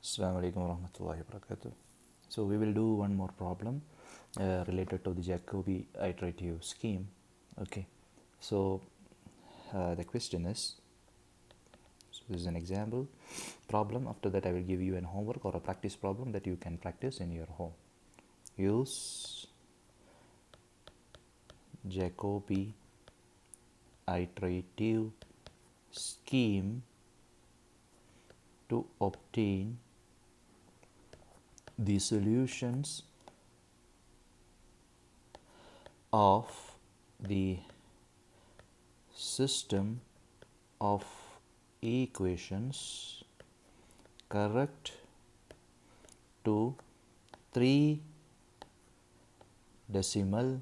Assalamu alaikum warahmatullahi wabarakatuh. So we will do one more problem related to the Jacobi iterative scheme. Okay, so the question is, so this is an example problem. After that I will give you an homework or a practice problem that you can practice in your home. Use Jacobi iterative scheme to obtain the solutions of the system of equations correct to 3 decimal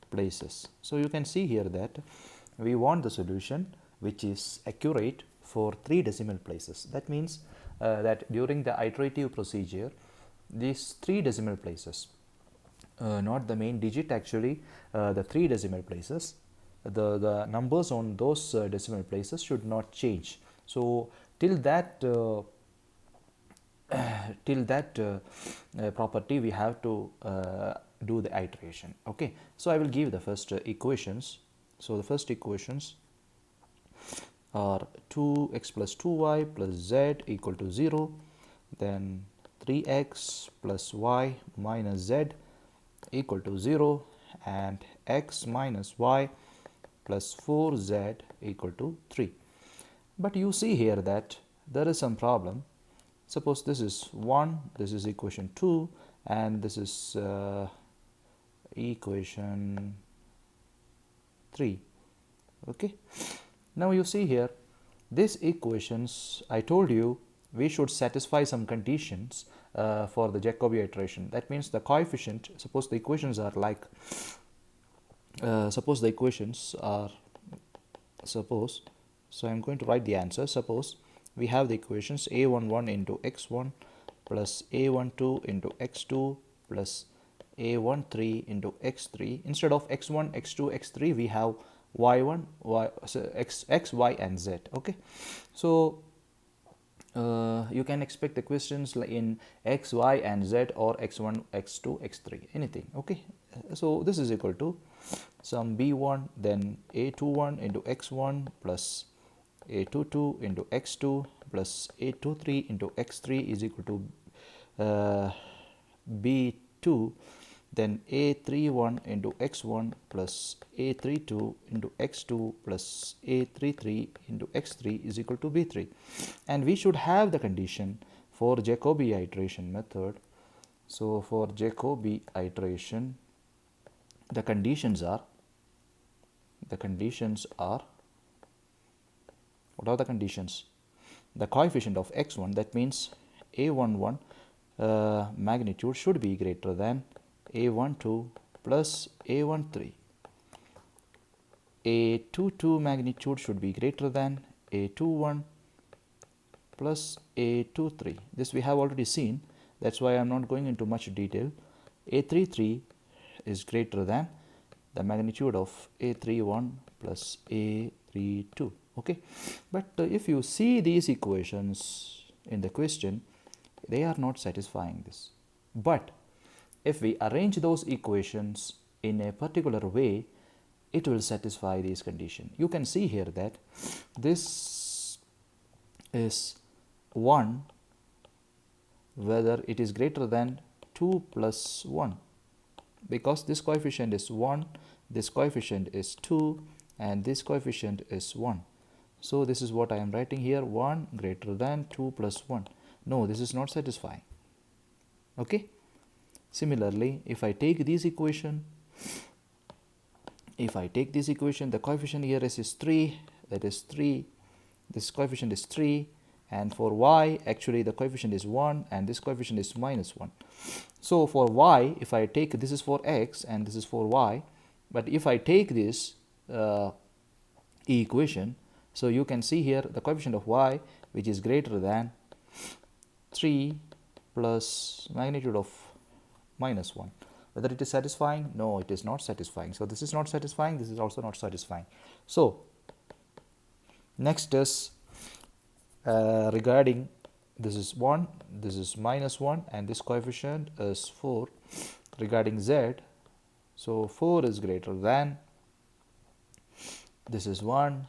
places. So you can see here that we want the solution which is accurate for 3 decimal places. That means that during the iterative procedure, these 3 decimal places, not the main digit, actually the 3 decimal places, the numbers on those decimal places should not change. So till that property we have to do the iteration. Okay, so I will give the first equations. So the first equations are 2x plus 2y plus z equal to 0, then 3x plus y minus z equal to 0, and x minus y plus 4z equal to 3. But you see here that there is some problem. Suppose this is 1, this is equation 2, and this is equation 3. Okay, now you see here these equations, I told you we should satisfy some conditions for the Jacobi iteration. That means the coefficient, suppose the equations are like so I'm going to write the answer. Suppose we have the equations a11 into x1 plus a12 into x2 plus a13 into x3. Instead of x1, x2, x3, we have y1, x, y, and z. Okay, so you can expect the questions in x, y, and z, or x1, x2, x3, anything. Okay, so this is equal to some b1, then a21 into x1 plus a22 into x2 plus a23 into x3 is equal to b2, then a31 into x1 plus a32 into x2 plus a33 into x3 is equal to b3. And we should have the condition for Jacobi iteration method. So for Jacobi iteration, the conditions are what are the conditions? The coefficient of x1, that means a11 magnitude should be greater than a12 plus a13. a22 magnitude should be greater than a21 plus a23. This we have already seen, that's why I am not going into much detail. a33 is greater than the magnitude of a31 plus a32. Okay, but if you see these equations in the question, they are not satisfying this. But if we arrange those equations in a particular way, it will satisfy these conditions. You can see here that this is 1 whether it is greater than 2 plus 1, because this coefficient is 1, this coefficient is 2, and this coefficient is 1. So this is what I am writing here, 1 greater than 2 plus 1. No, this is not satisfying. Okay, similarly, if I take this equation, the coefficient here is 3, that is 3, this coefficient is 3, and for y, actually the coefficient is 1, and this coefficient is minus 1. So for y, if I take, this is for x and this is for y, but if I take this equation, so you can see here the coefficient of y, which is greater than 3 plus magnitude of minus 1. Whether it is satisfying? No, it is not satisfying. So this is not satisfying, this is also not satisfying. So Next is regarding this is 1, this is -1, and this coefficient is 4 regarding z. So 4 is greater than, this is 1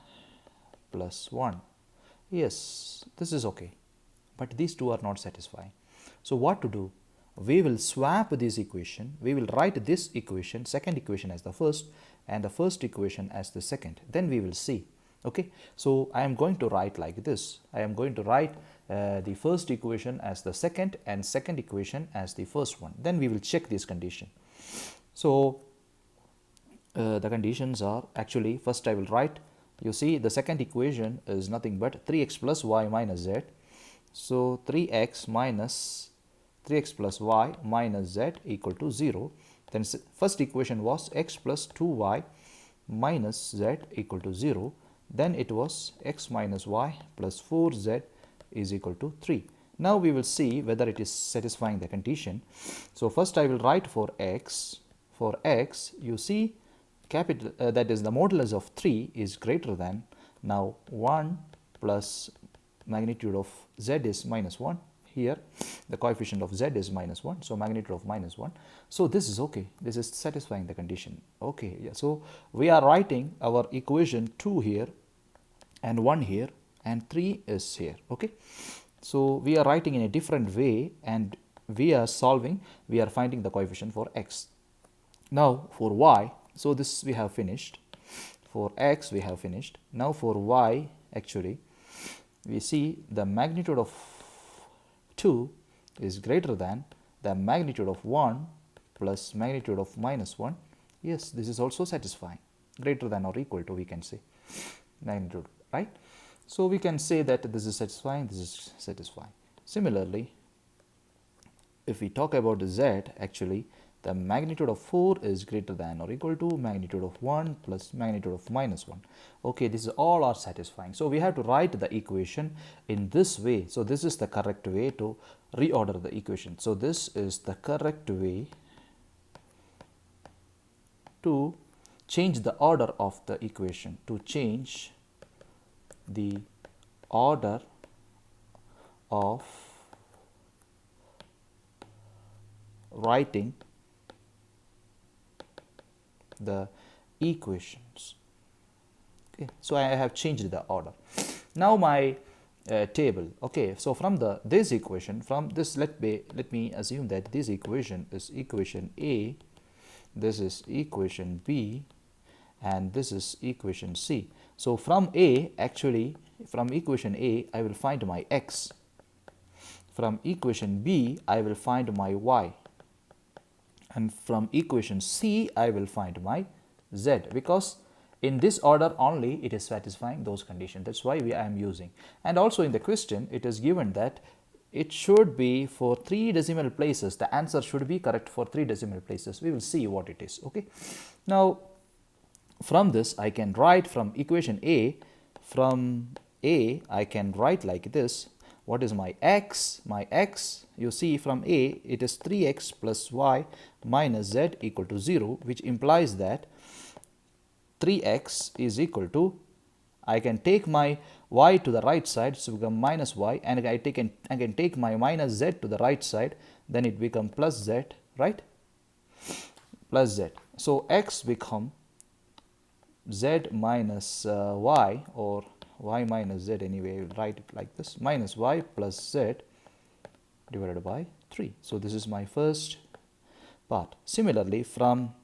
plus 1. Yes, this is okay, but these two are not satisfying. So what to do? We will swap this equation. We will write this equation, second equation as the first and the first equation as the second. Then we will see. Okay, so I am going to write like this. I am going to write the first equation as the second and second equation as the first one. Then we will check this condition. So the conditions are, actually first I will write, you see the second equation is nothing but 3x plus y minus z. So 3x plus y minus z equal to 0. Then first equation was x plus 2y minus z equal to 0. Then it was x minus y plus 4z is equal to 3. Now we will see whether it is satisfying the condition. So first I will write for x. For x, you see capital that is the modulus of 3 is greater than, now 1 plus magnitude of z is minus 1. Here the coefficient of z is minus 1, so magnitude of minus 1. So this is okay, this is satisfying the condition. Okay, yeah. So we are writing our equation 2 here and 1 here and 3 is here. Okay, so we are writing in a different way and we are solving, we are finding the coefficient for x. Now for y, so this we have finished. For x we have finished. Now for y, actually we see the magnitude of 2 is greater than the magnitude of 1 plus magnitude of minus 1. Yes, this is also satisfying. Greater than or equal to, we can say, magnitude, right? So we can say that this is satisfying, this is satisfying. Similarly, if we talk about the z, actually the magnitude of 4 is greater than or equal to magnitude of 1 plus magnitude of minus 1. Okay, this is all are satisfying. So we have to write the equation in this way. So this is the correct way to reorder the equation. So this is the correct way to change the order of the equation, to change the order of writing the equations. Okay, so I have changed the order. Now my table. Okay, so from this equation, from this, let me assume that this equation is equation A, this is equation B, and this is equation C. So from A, actually from equation A I will find my x. From equation B I will find my y. And from equation C I will find my z, because in this order only it is satisfying those conditions. That's why I am using. And also in the question it is given that it should be for 3 decimal places. The answer should be correct for 3 decimal places. We will see what it is. Okay. Now from this I can write from equation A. From A I can write like this. What is my x? My x, you see from A it is 3x plus y minus z equal to 0, which implies that 3x is equal to, I can take my y to the right side, so become minus y, and I can take my minus z to the right side, then it become plus z, right? Plus z. So x become z minus y, or y minus z, anyway, I will write it like this, minus y plus z divided by 3. So this is my first part. Similarly, from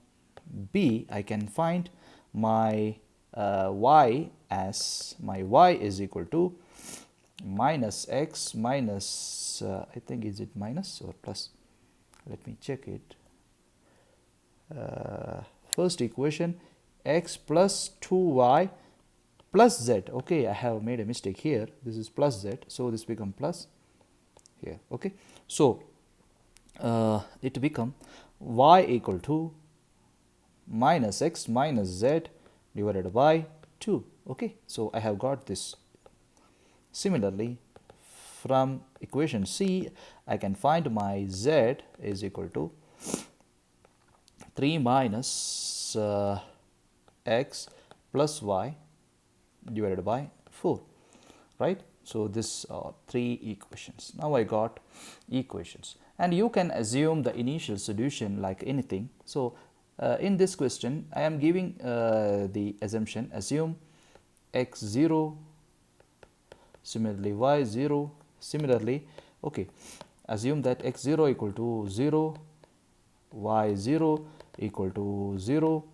B I can find my y as, my y is equal to minus x minus, I think, is it minus or plus? Let me check it. First equation, x plus 2y plus z. Okay, I have made a mistake here. This is plus z, so this become plus here. Okay, so it become y equal to minus x minus z divided by 2. Okay, so I have got this. Similarly, from equation C I can find my z is equal to 3 minus x plus y divided by 4, right? So this are 3 equations. Now I got equations, and you can assume the initial solution like anything. So in this question I am giving the assumption, assume x0, similarly y0, similarly, okay, assume that x0 equal to 0, y0 equal to 0,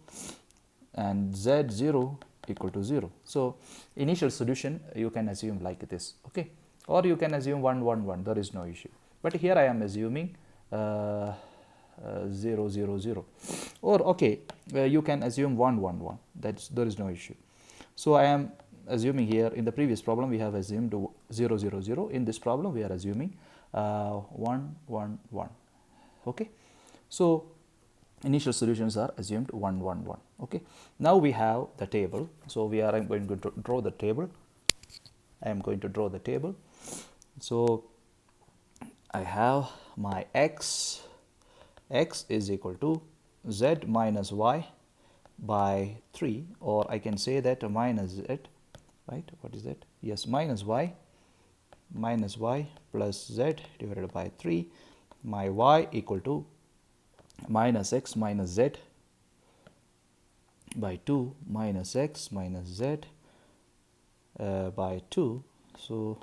and z0 equal to 0. So initial solution you can assume like this, okay, or you can assume 1 1 1, there is no issue, but here I am assuming 0 0 0, or okay, you can assume 1 1 1, there is no issue. So I am assuming here, in the previous problem we have assumed 0 0 0, in this problem we are assuming 1 1 1, okay. So initial solutions are assumed 1 1 1, okay. Now we have the table, so I'm going to draw the table. I am going to draw the table. So I have my x is equal to z minus y by 3, or I can say that minus z, right? What is that? Yes, minus y plus z divided by 3. My y equal to minus x minus z by 2 minus x minus z by 2. So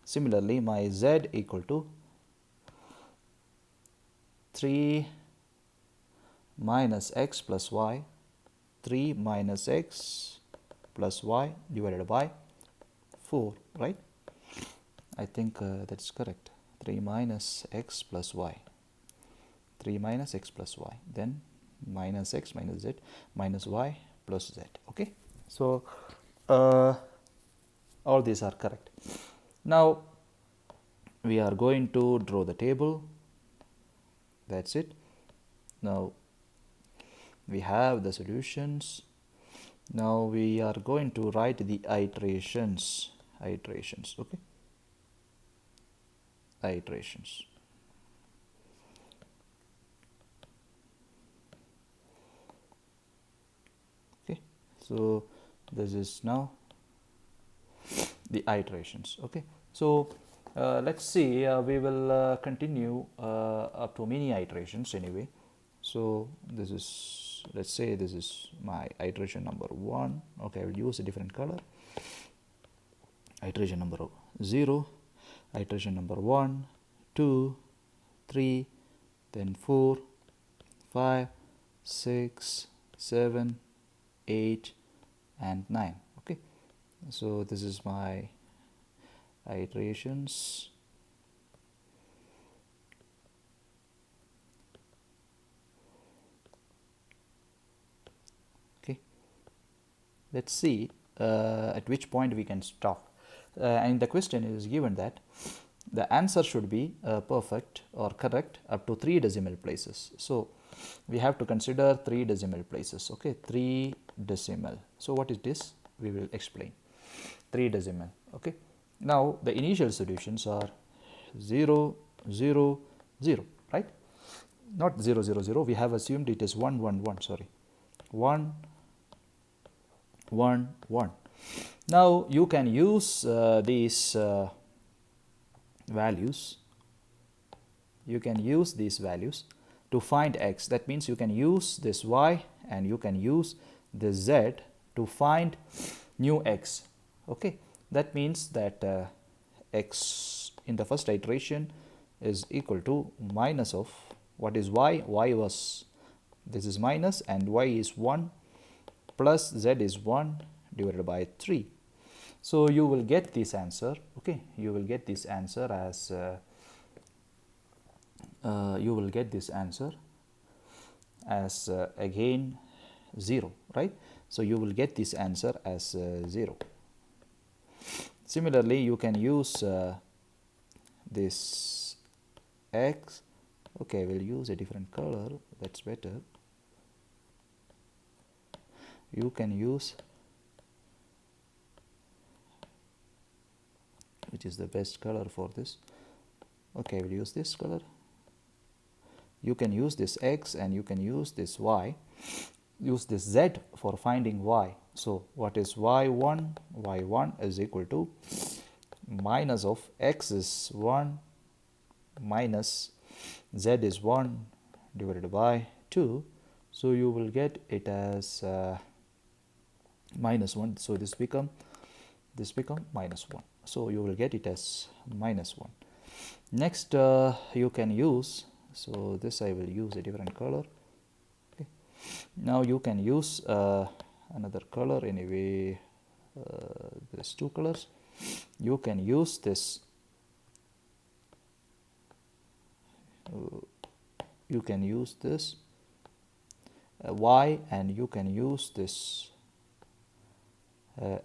similarly my z equal to 3 minus x plus y, 3 minus x plus y divided by 4, right? I think that's correct. 3 minus x plus y, 3 minus x plus y, then minus x minus z minus y plus z, okay. So all these are correct. Now we are going to draw the table. That's it. Now we have the solutions. Now we are going to write the iterations, okay, iterations. Okay, so this is now the iterations, okay. So let's see, we will continue up to many iterations anyway. So this is, let's say this is my iteration number 1, okay, I will use a different color. Iteration number 0, iteration number 1, 2, 3, then 4, 5, 6, 7, 8, and 9, okay. So this is my iterations. Okay, let's see at which point we can stop. And the question is given that the answer should be perfect or correct up to 3 decimal places. So we have to consider 3 decimal places, okay, 3 decimal. So what is this? We will explain. 3 decimal, okay. Now the initial solutions are 0 0 0, right? Not 0 0 0, we have assumed it is 1 1 1, sorry, 1 1 1. Now you can use these values, you can use these values to find x. That means you can use this y and you can use this z to find new x, okay. That means that x in the first iteration is equal to minus of, what is y? Y was, this is minus, and y is 1 plus z is 1 divided by 3. So you will get this answer, okay, you will get this answer as again 0, right? So you will get this answer as 0. Similarly, you can use this x, okay, we'll use a different color, that's better. You can use, which is the best color for this, okay, we'll use this color. You can use this x and you can use this y use this z for finding y. So what is y1? Y1 is equal to minus of x is 1 minus z is 1 divided by 2. So you will get it as minus 1. So this become minus 1. So you will get it as minus 1. Next you can use, so this I will use a different color. Okay. Now you can use another color anyway. There's two colors. You can use this. You can use this y, and you can use this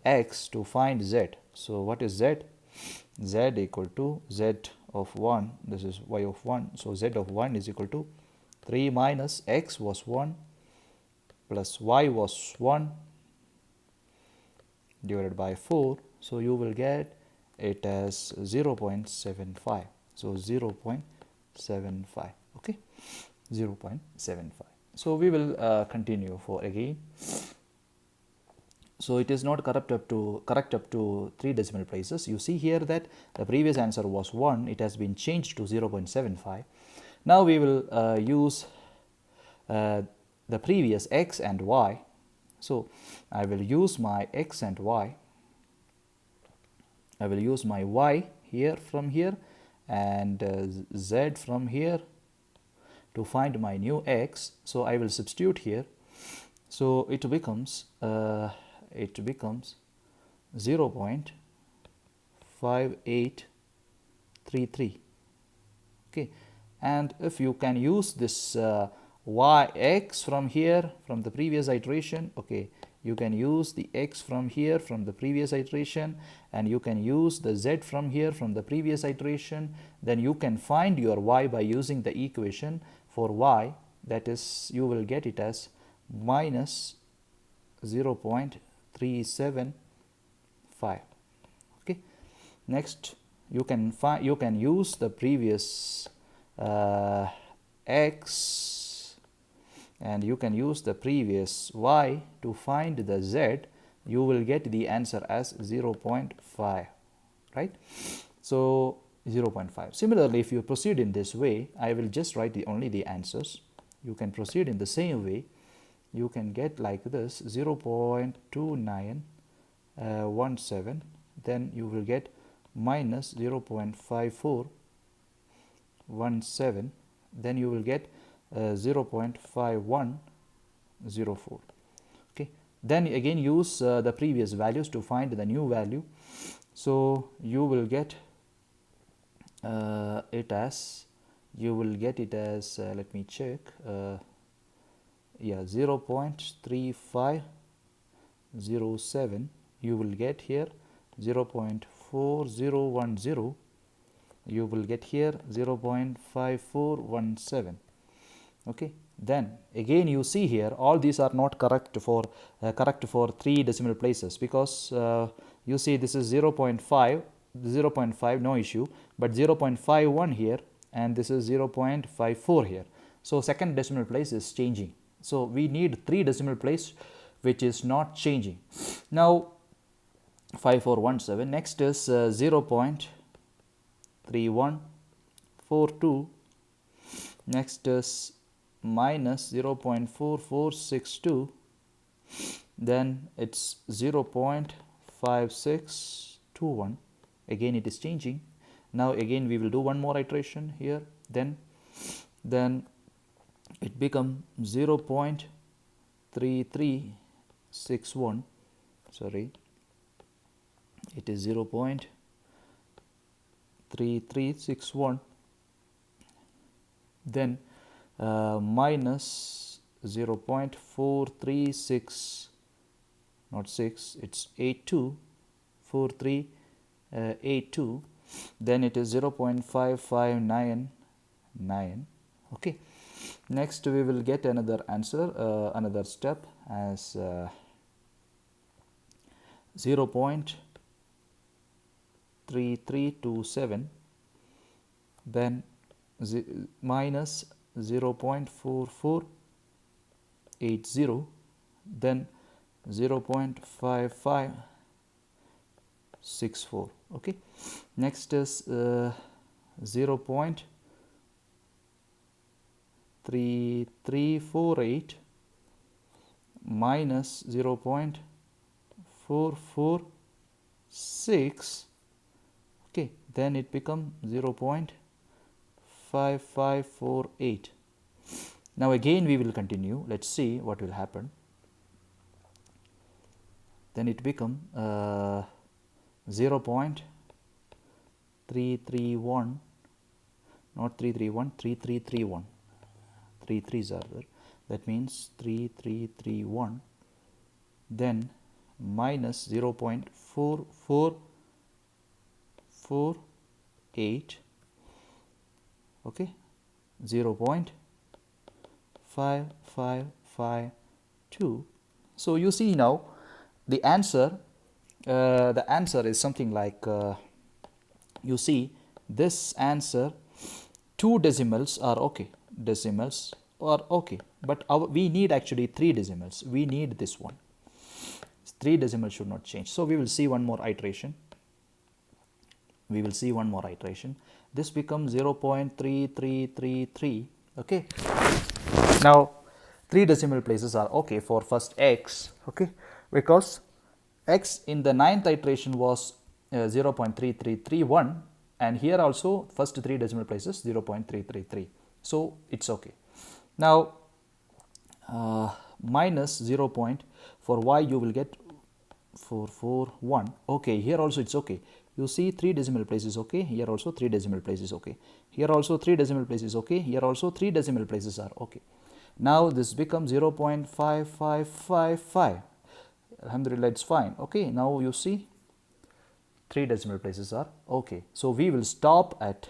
x to find z. So what is z? Z equal to z of 1. This is y of 1. So z of 1 is equal to 3 minus x was 1 plus y was 1 divided by 4. So you will get it as 0.75. So 0.75. Okay, 0.75. So we will continue for again. So it is not correct up to 3 decimal places. You see here that the previous answer was 1. It has been changed to 0.75. Now we will use the previous x and y. So I will use my x and y. I will use my y here from here and z from here to find my new x. So I will substitute here. So it becomes 0.5833. Okay, and if you can use this x from here from the previous iteration, okay, you can use the x from here from the previous iteration, and you can use the z from here from the previous iteration. Then you can find your y by using the equation for y, that is, you will get it as minus 0.375. Okay, next you can use the previous x, and you can use the previous y to find the z. You will get the answer as 0.5, right? So 0.5. Similarly, if you proceed in this way, I will just write only the answers. You can proceed in the same way. You can get like this, 0.2917. Then you will get minus 0.5417. Then you will get 0.5104. Okay, then again use the previous values to find the new value. So you will get it as let me check, yeah, 0.3507. you will get here 0.4010. you will get here 0.5417. okay, then again you see here all these are not correct for 3 decimal places, because you see this is 0.5, no issue, but 0.51 here, and this is 0.54 here. So second decimal place is changing. So we need 3 decimal place which is not changing. Now 5417. Next is 0.3142. Next is minus 0.4462. Then it's 0.5621. Again it is changing. Now again we will do one more iteration here. Then it become 0.3361. sorry, it is 0.3361. then minus 0.436, not 6, it's 82, 4382. then it is 0.5599. okay, next we will get another answer, another step as 0.3327. then minus 0.4480. then 0.5564. okay. Next is 0.3348 minus 0.446, okay, then it becomes 0.5548. Now again we will continue, let's see what will happen. Then it become 0.331, not 331, 3331, 3 3s are there, that means 3331, then minus 0.4448, okay, 0.5552. So you see now the answer is something like, you see this answer, 2 decimals are okay, but we need actually 3 decimals, we need this one, 3 decimals should not change. So we will see one more iteration, this becomes 0.3333, okay. Now 3 decimal places are okay for first x, okay, because x in the 9th iteration was 0.3331, and here also first 3 decimal places 0.333, so it's okay. Now minus 0. For y you will get 441, okay, here also it's okay. You see 3 decimal places okay, here also 3 decimal places okay, here also 3 decimal places okay, here also 3 decimal places are okay. Now this becomes 0.5555, alhamdulillah, it's fine, okay. Now you see 3 decimal places are okay. So we will stop at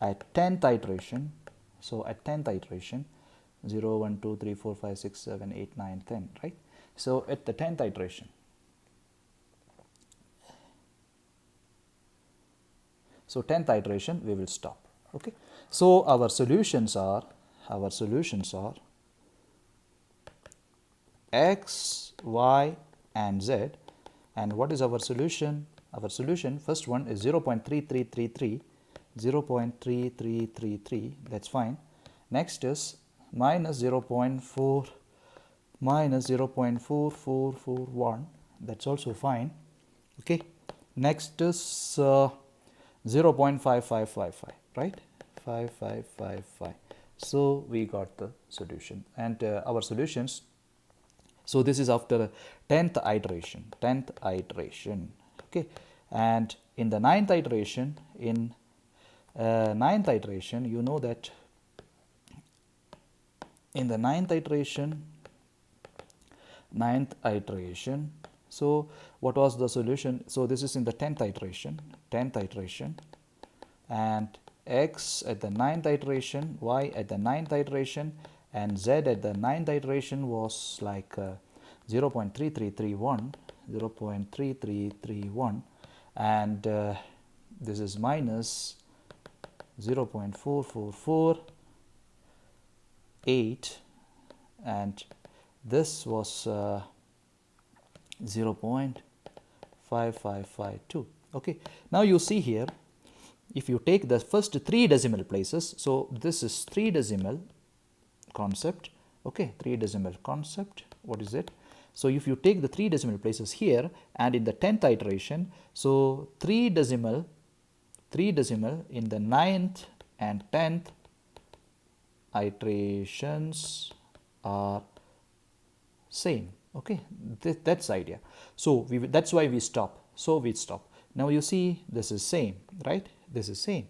10th iteration. So at 10th iteration 0 1 2 3 4 5 6 7 8 9 10, right? So at the 10th iteration, so 10th iteration we will stop, okay. So our solutions are x, y and z. And what is our solution? Our solution, first one is 0.3333, that's fine. Next is minus 0.4441, that's also fine, okay. Next is 0.5555, right, 5555. So we got the solution, and our solutions. So this is after 10th iteration, okay. And in the 9th iteration, you know that in the 9th iteration, so what was the solution? So this is in the 10th iteration, and x at the 9th iteration, y at the 9th iteration, and z at the 9th iteration was like 0.3331, and this is minus 0.4448, and this was 0.5552, okay. Now you see here, if you take the first 3 decimal places, so this is 3 decimal concept, okay, 3 decimal concept, what is it? So if you take the 3 decimal places here, and in the 10th iteration, so 3 decimal in the 9th and 10th iterations are same, okay. That's the idea. So that's why we stop. So we stop. Now you see this is same, right? This is same.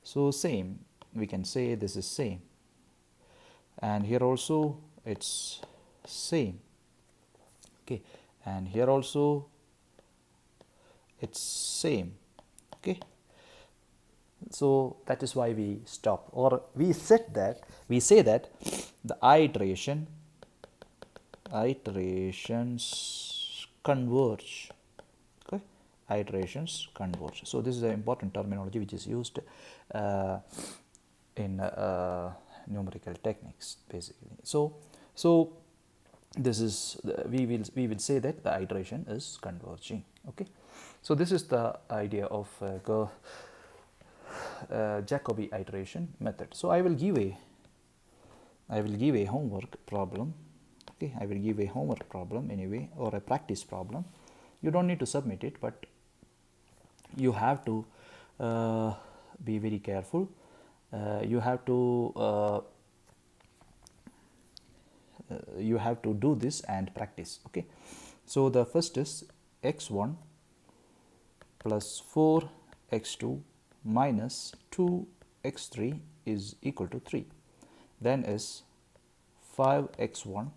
So same, we can say this is same, and here also it's same, okay, and here also it's same, okay. So that is why we stop, or we say that the iterations converge, okay, iterations converge. So this is an important terminology which is used in numerical techniques basically. So this is we will say that the iteration is converging. Okay, so this is the idea of Jacobi iteration method. So I will give a homework problem. Okay, I will give a homework problem anyway, or a practice problem. You don't need to submit it, but you have to be very careful. You have to do this and practice. Okay, so the first is x1 plus 4x2 minus 2x3 is equal to 3. Then is 5x1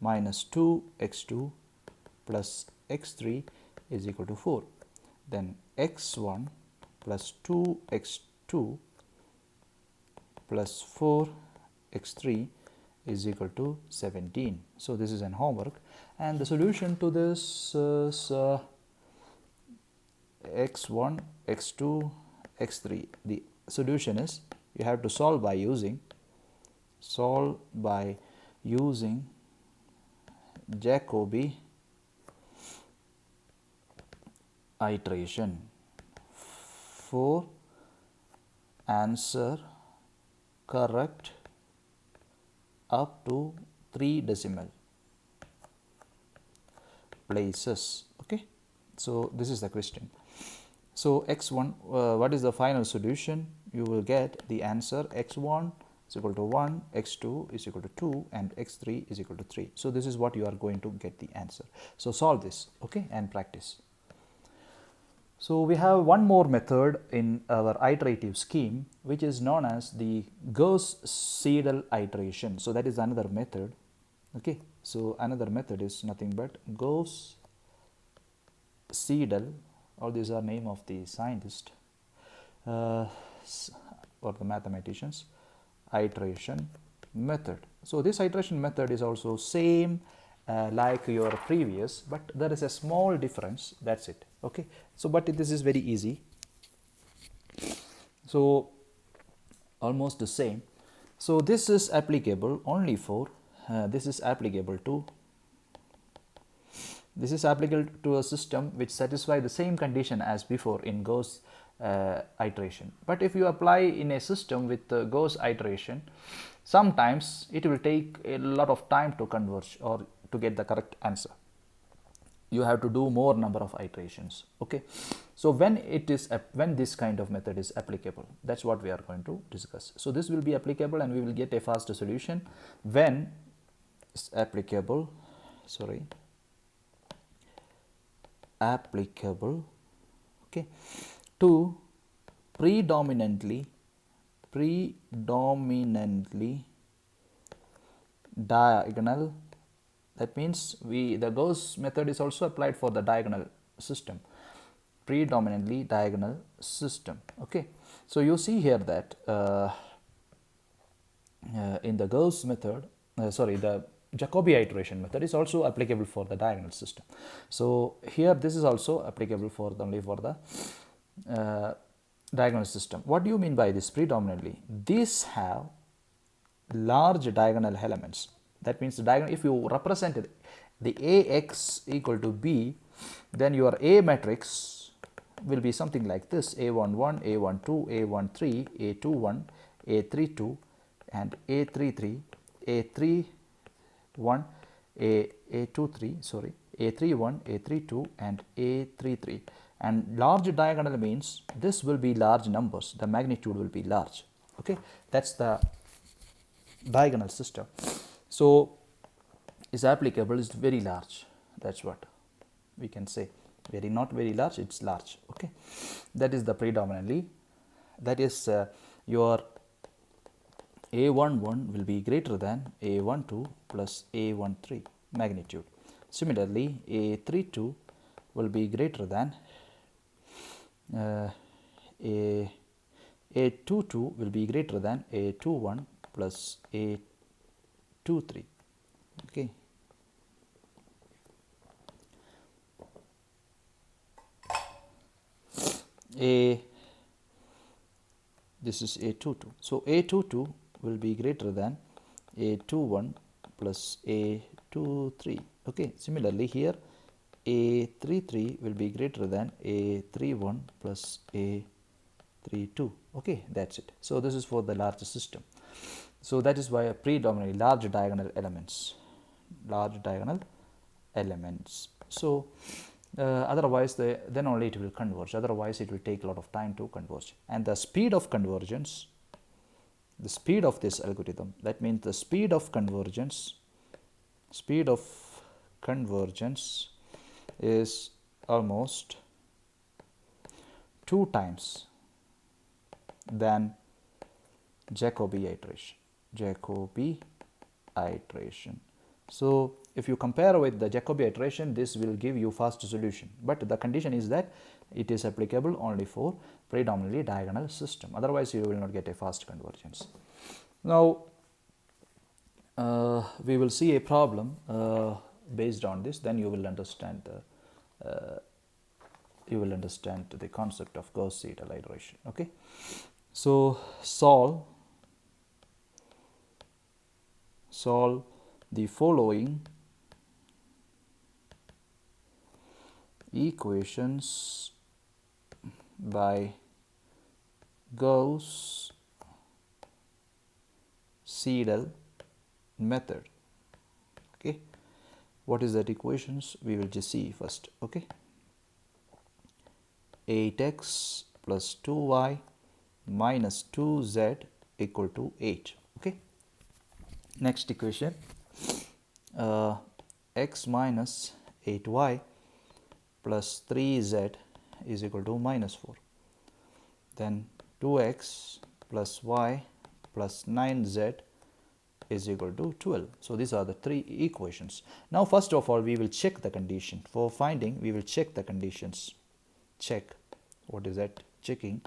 minus 2x2 plus x3 is equal to 4. Then x1 plus 2x2 plus 4x3 is equal to 17. So this is an homework, and the solution to this is x1, x2, x3. The solution is you have to solve by using Jacobi iteration for answer correct up to 3 decimal places. Okay, so this is the question. So x1, what is the final solution? You will get the answer x1 is equal to 1, x2 is equal to 2, and x3 is equal to 3. So this is what you are going to get the answer. So solve this, okay, and practice. So we have one more method in our iterative scheme, which is known as the Gauss-Seidel iteration. So that is another method. Okay, so another method is nothing but Gauss-Seidel. All these are name of the scientist or the mathematicians. Iteration method. So this iteration method is also same like your previous, but there is a small difference. That's it. Okay, so but this is very easy. So almost the same. So this is applicable only for this is applicable to a system which satisfies the same condition as before in Gauss iteration. But if you apply in a system with Gauss iteration, sometimes it will take a lot of time to converge or to get the correct answer. You have to do more number of iterations. Okay, so when this kind of method is applicable, that's what we are going to discuss. So this will be applicable and we will get a faster solution when it's applicable okay, to predominantly diagonal. That means the Gauss method is also applied for the diagonal system, predominantly diagonal system. Okay, so you see here that in the Gauss method, the Jacobi iteration method is also applicable for the diagonal system. So here this is also applicable for only for the diagonal system. What do you mean by this predominantly? These have large diagonal elements. That means the diagonal, if you represent the AX equal to B, then your A matrix will be something like this: A11, A12, A13, A21, A32, and A33, A31, A23, sorry, A31, A32, and A33. And large diagonal means this will be large numbers, the magnitude will be large. Okay, that's the diagonal system. So is applicable is very large. That's what we can say. Not very large, it's large. Okay, that is the predominantly. That is your A11 will be greater than A12 plus A13 magnitude. Similarly, A32 will be greater than A22 will be greater than A21 plus A23. Okay. This is A22. So A22 will be greater than A21 plus A22. 2 3. Okay, similarly here A33 will be greater than A31 plus A32. Okay, that's it. So this is for the larger system. So that is why a predominantly large diagonal elements. So otherwise then only it will converge. Otherwise it will take a lot of time to converge. And the speed of convergence, the speed of this algorithm, that means the speed of convergence is almost 2 times than Jacobi iteration. So if you compare with the Jacobi iteration, this will give you fast solution, but the condition is that it is applicable only for predominantly diagonal system. Otherwise you will not get a fast convergence. Now we will see a problem based on this, then you will understand the concept of Gauss-Seidel iteration. Okay, so solve the following equations by Gauss-Seidel method. Okay, what is that equations? We will just see first. Okay, 8x plus 2y minus 2z equal to 8. Okay, next equation, x minus 8y plus 3z is equal to minus 4. Then 2x plus y plus 9z is equal to 12. So these are the 3 equations. Now first of all we will check the condition. For finding, we will check the conditions. Check. What is that? Checking.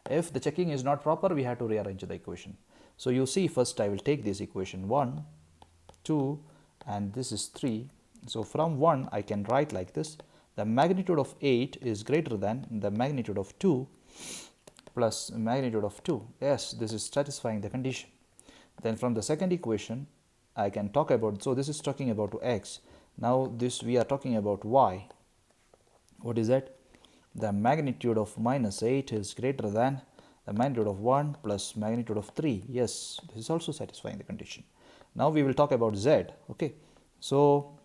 If the checking is not proper, we have to rearrange the equation. So you see, first I will take this equation 1, 2 and this is 3. So from 1 I can write like this: the magnitude of 8 is greater than the magnitude of 2 plus magnitude of 2. Yes, this is satisfying the condition. Then from the second equation I can talk about, so this is talking about x. Now this we are talking about y. What is that? The magnitude of minus 8 is greater than the magnitude of 1 plus magnitude of 3. Yes, this is also satisfying the condition. Now we will talk about z. Okay, so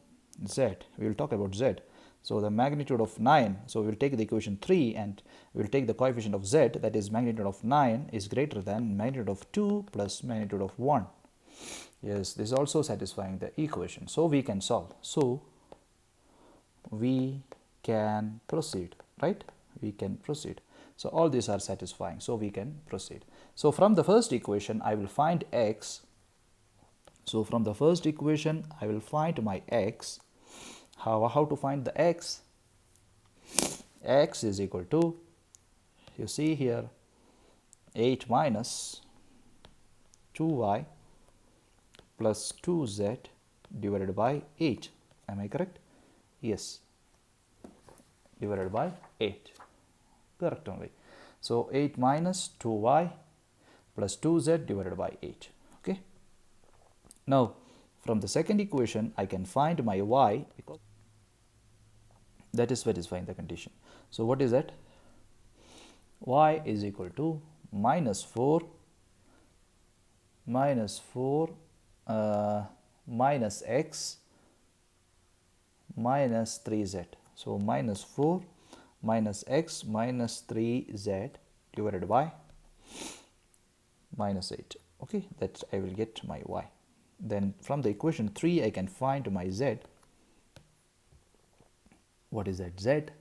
z, we will talk about z. So the magnitude of 9, so we will take the equation 3 and we will take the coefficient of z, that is magnitude of 9 is greater than magnitude of 2 plus magnitude of 1. Yes, this is also satisfying the equation. So we can solve. So we can proceed, right? We can proceed. So all these are satisfying. So we can proceed. So from the first equation I will find x. So from the first equation I will find my x. How to find the x? X is equal to, you see here, 8 minus 2y plus 2z divided by 8. Am I correct? Yes. Divided by 8. Correct only. So 8 minus 2y plus 2z divided by 8. Okay. Now from the second equation I can find my y, because that is satisfying the condition. So what is that? Y is equal to minus 4 minus x minus 3z. So minus 4 minus x minus 3z divided by minus 8. Okay, that I will get my y. Then from the equation 3 I can find my z. What is that?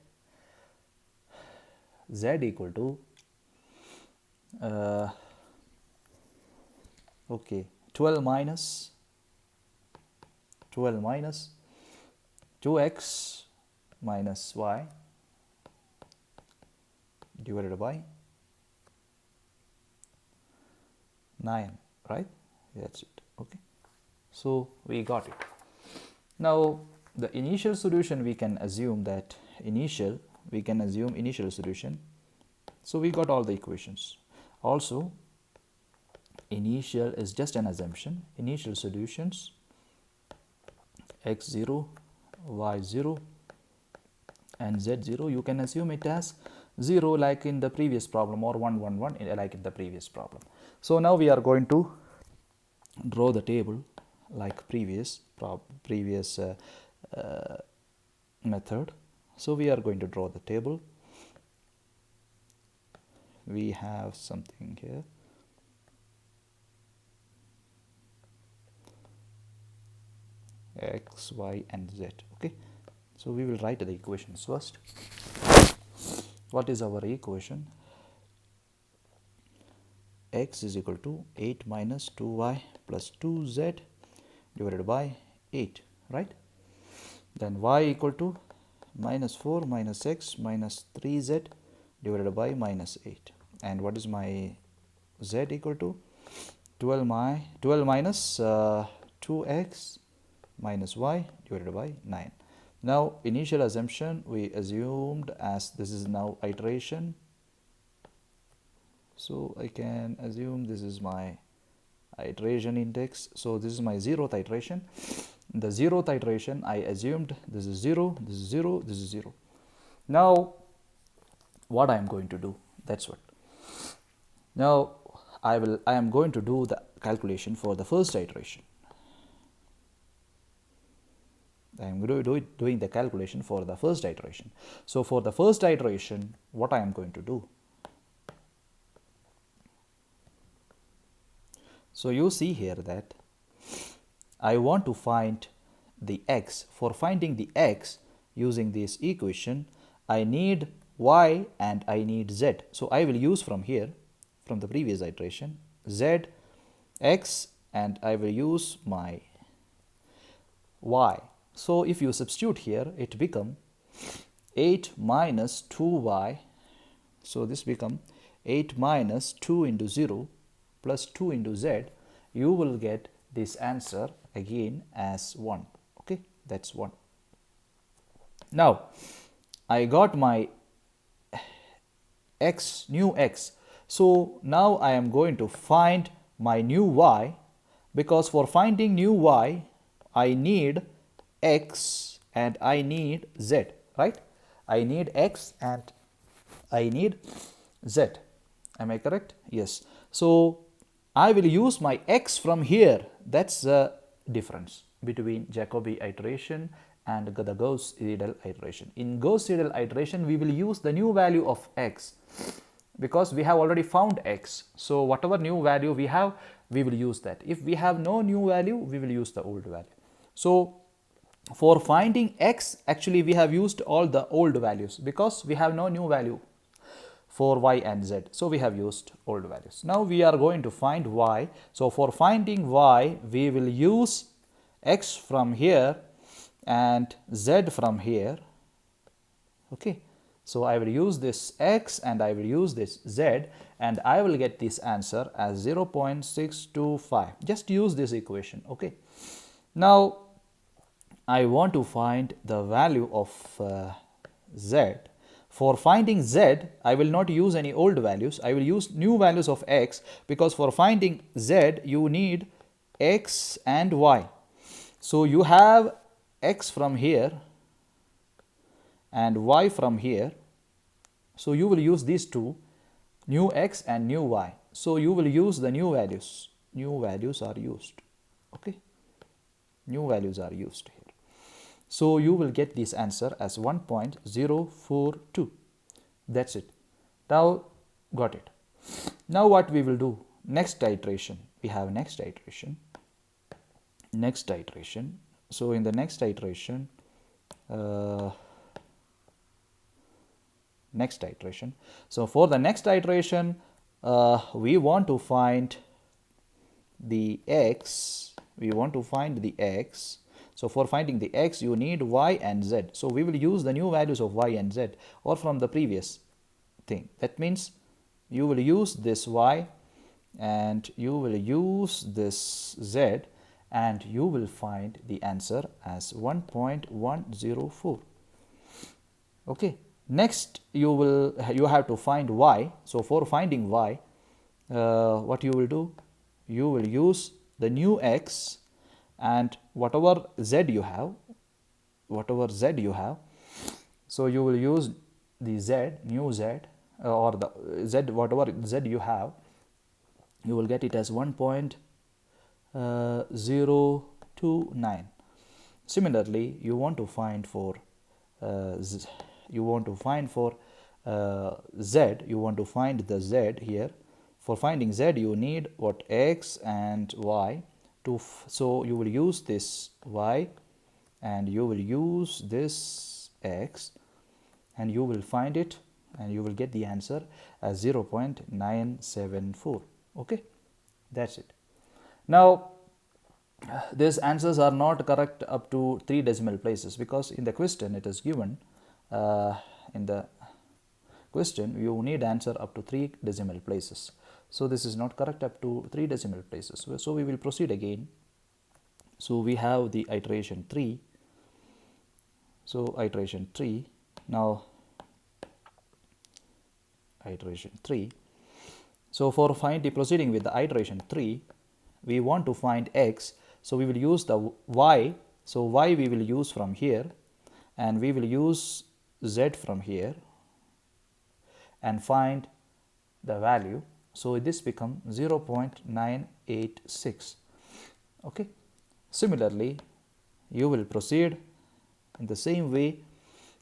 Z equal to 12 minus 2x minus y divided by 9, right? That's it. Okay, so we got it. Now the initial solution, we can assume that initial solution. So we got all the equations. Also initial is just an assumption. Initial solutions x0, y0 and z0. You can assume it as 0 like in the previous problem, or 1 1 1 like in the previous problem. So now we are going to draw the table like previous method. So we are going to draw the table. We have something here. X, y and z. Okay, so we will write the equations first. What is our equation? X is equal to 8 minus 2y plus 2z divided by 8, right? Then y equal to minus 4 minus x minus 3z divided by minus 8. And what is my z equal to? 12 minus 2x minus y divided by 9. Now initial assumption we assumed as this is now iteration. So I can assume this is my iteration index. So this is my 0th iteration. In the 0th iteration I assumed this is 0, this is 0, this is 0. Now what I am going to do, that's what. Now I am going to do the calculation for the first iteration. I am doing the calculation for the first iteration. So for the first iteration, what I am going to do? So you see here that I want to find the x. For finding the x using this equation, I need y and I need z. So I will use from here, from the previous iteration, z, x, and I will use my y. So if you substitute here, it become 8 minus 2y. So this become 8 minus 2 into 0 plus 2 into z. You will get this answer again as 1. Okay, that's 1. Now I got my x, new x. So now I am going to find my new y, because for finding new y I need x and I need z, right? I need x and I need z. Am I correct? Yes. So I will use my x from here. That's the difference between Jacobi iteration and the Gauss-Seidel iteration. In Gauss-Seidel iteration, we will use the new value of x because we have already found x. So whatever new value we have, we will use that. If we have no new value, we will use the old value. So for finding x, actually we have used all the old values because we have no new value for y and z. So we have used old values. Now we are going to find y. So for finding y, we will use x from here and z from here. Okay. So I will use this x and I will use this z, and I will get this answer as 0.625. Just use this equation. Okay. Now I want to find the value of z. For finding z, I will not use any old values. I will use new values of x, because for finding z, you need x and y. So you have x from here and y from here. So you will use these two, new x and new y. So you will use the new values. New values are used. Okay. New values are used here. So you will get this answer as 1.042. That's it. Now got it. Now what we will do? Next iteration. We have next iteration. Next iteration. So in the next iteration, next iteration. So for the next iteration, we want to find the x. We want to find the x. So for finding the x, you need y and z. So we will use the new values of y and z, or from the previous thing. That means you will use this y and you will use this z, and you will find the answer as 1.104. Okay. Next you have to find y. So for finding y, what you will do? You will use the new x and whatever z you have, so you will use the z, new z, or the z, whatever z you have, you will get it as 1.029. Similarly, you want to find for z, you want to find the z here. For finding z, you need what, x and y. So you will use this y and you will use this x, and you will find it, and you will get the answer as 0.974. okay, that's it. Now these answers are not correct up to 3 decimal places, because in the question it is given, in the question you need answer up to 3 decimal places. So this is not correct up to 3 decimal places. So we will proceed again. So we have the iteration 3. So iteration 3. Now iteration 3. So for proceeding with the iteration 3, we want to find x. So we will use the y. So y we will use from here, and we will use z from here and find the value. So this becomes 0.986. okay. Similarly, you will proceed in the same way.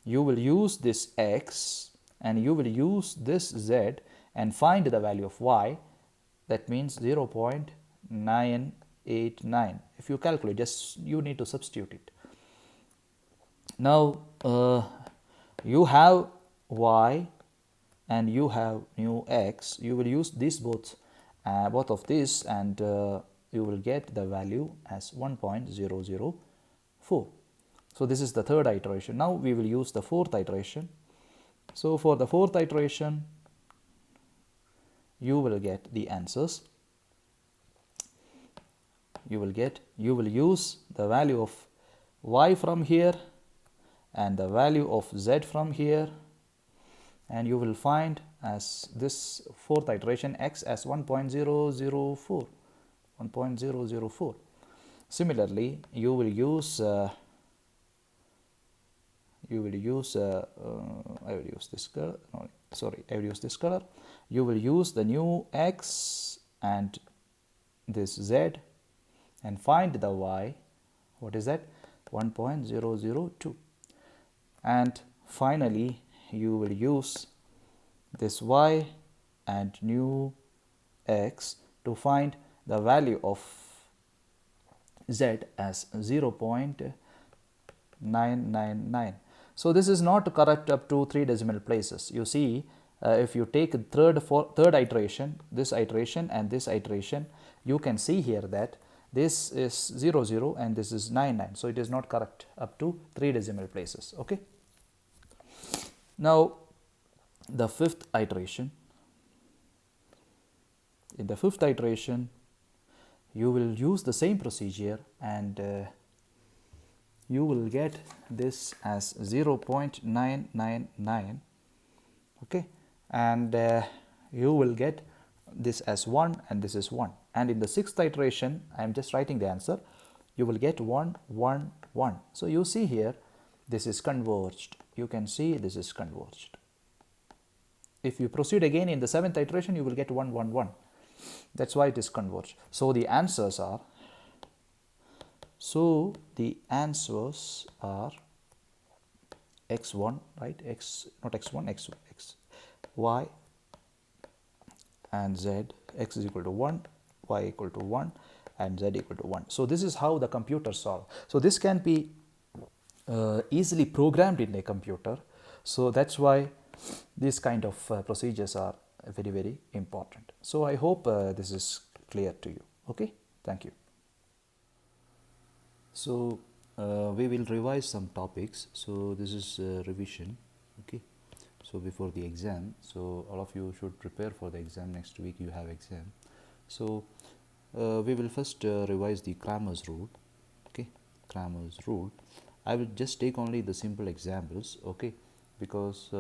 You will use this x and you will use this z and find the value of y. That means 0.989. If you calculate, just you need to substitute it. Now you have y and you have new x. You will use these both of these, and you will get the value as 1.004. So this is the third iteration. Now we will use the fourth iteration. So for the fourth iteration, you will get the answers. You will use the value of y from here and the value of z from here, and you will find as this fourth iteration x as 1.004. Similarly, you will use I will use this color. No, sorry, I will use this color. You will use the new x and this z and find the y. What is that? 1.002. And finally, you will use this y and new x to find the value of z as 0.999. So this is not correct up to 3 decimal places. You see, if you take third iteration, this iteration and this iteration, you can see here that this is 00 and this is 99. So it is not correct up to 3 decimal places. Okay. Now the fifth iteration. In the fifth iteration, you will use the same procedure, and you will get this as 0.999. okay, and you will get this as 1 and this is 1. And in the sixth iteration, I am just writing the answer, you will get 1 1 1. So you see here, this is converged. You can see this is converged. If you proceed again in the seventh iteration, you will get 1 1 1. That's why it is converged. So the answers are x1, right? X, not x1, x, y and z. X is equal to 1, y equal to 1, and z equal to 1. So this is how the computer solve. So this can be easily programmed in a computer. So that's why these kind of procedures are very, very important. So I hope this is clear to you. Okay, thank you. So we will revise some topics. So this is revision. Okay, so before the exam, so all of you should prepare for the exam. Next week you have exam. So we will first revise the Cramer's rule. Okay, Cramer's rule. I will just take only the simple examples. Okay, because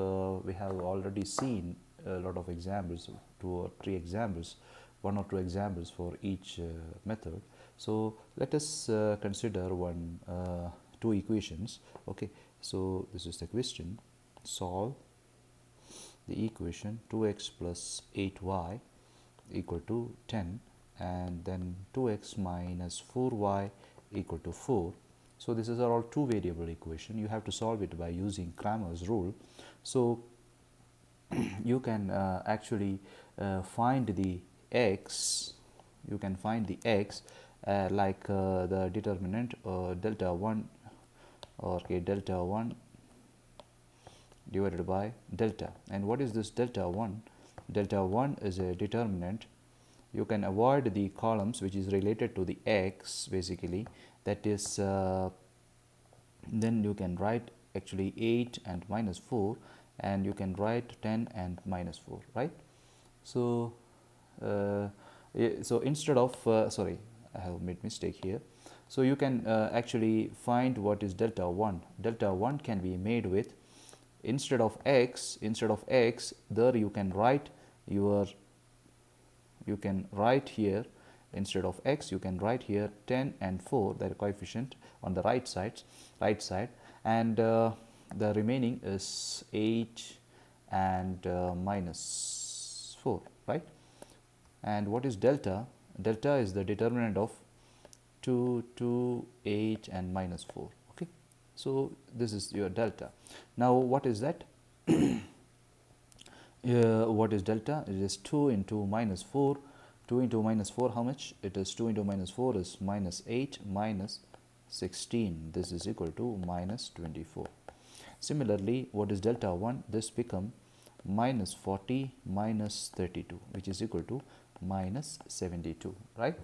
we have already seen a lot of examples, 2 or 3 examples, 1 or 2 examples for each method. So let us consider two equations. Okay, so this is the question. Solve the equation 2x plus 8y equal to 10, and then 2x minus 4y equal to 4. So this is all two variable equation. You have to solve it by using Cramer's rule. So you can actually find the x. You can find the x like the determinant delta 1, or okay, delta 1 divided by delta. And what is this delta 1? Delta 1 is a determinant. You can avoid the columns which is related to the x basically, that is then you can write actually 8 and minus 4, and you can write 10 and minus 4, right? So so instead of sorry, I have made mistake here. So you can actually find what is delta 1. Delta 1 can be made with, instead of x, there you can write your, you can write here, instead of x you can write here 10 and 4, their coefficient on the right side, and the remaining is 8 and minus 4, right? And what is delta? Delta is the determinant of 2, 2, 8 and minus 4. Okay, so this is your delta. Now what is that? What is delta? It is 2 into minus 4. 2 into minus 4, how much? It is 2 into minus 4 is minus 8 minus 16. This is equal to minus 24. Similarly, what is delta 1? This become minus 40 minus 32, which is equal to minus 72, right?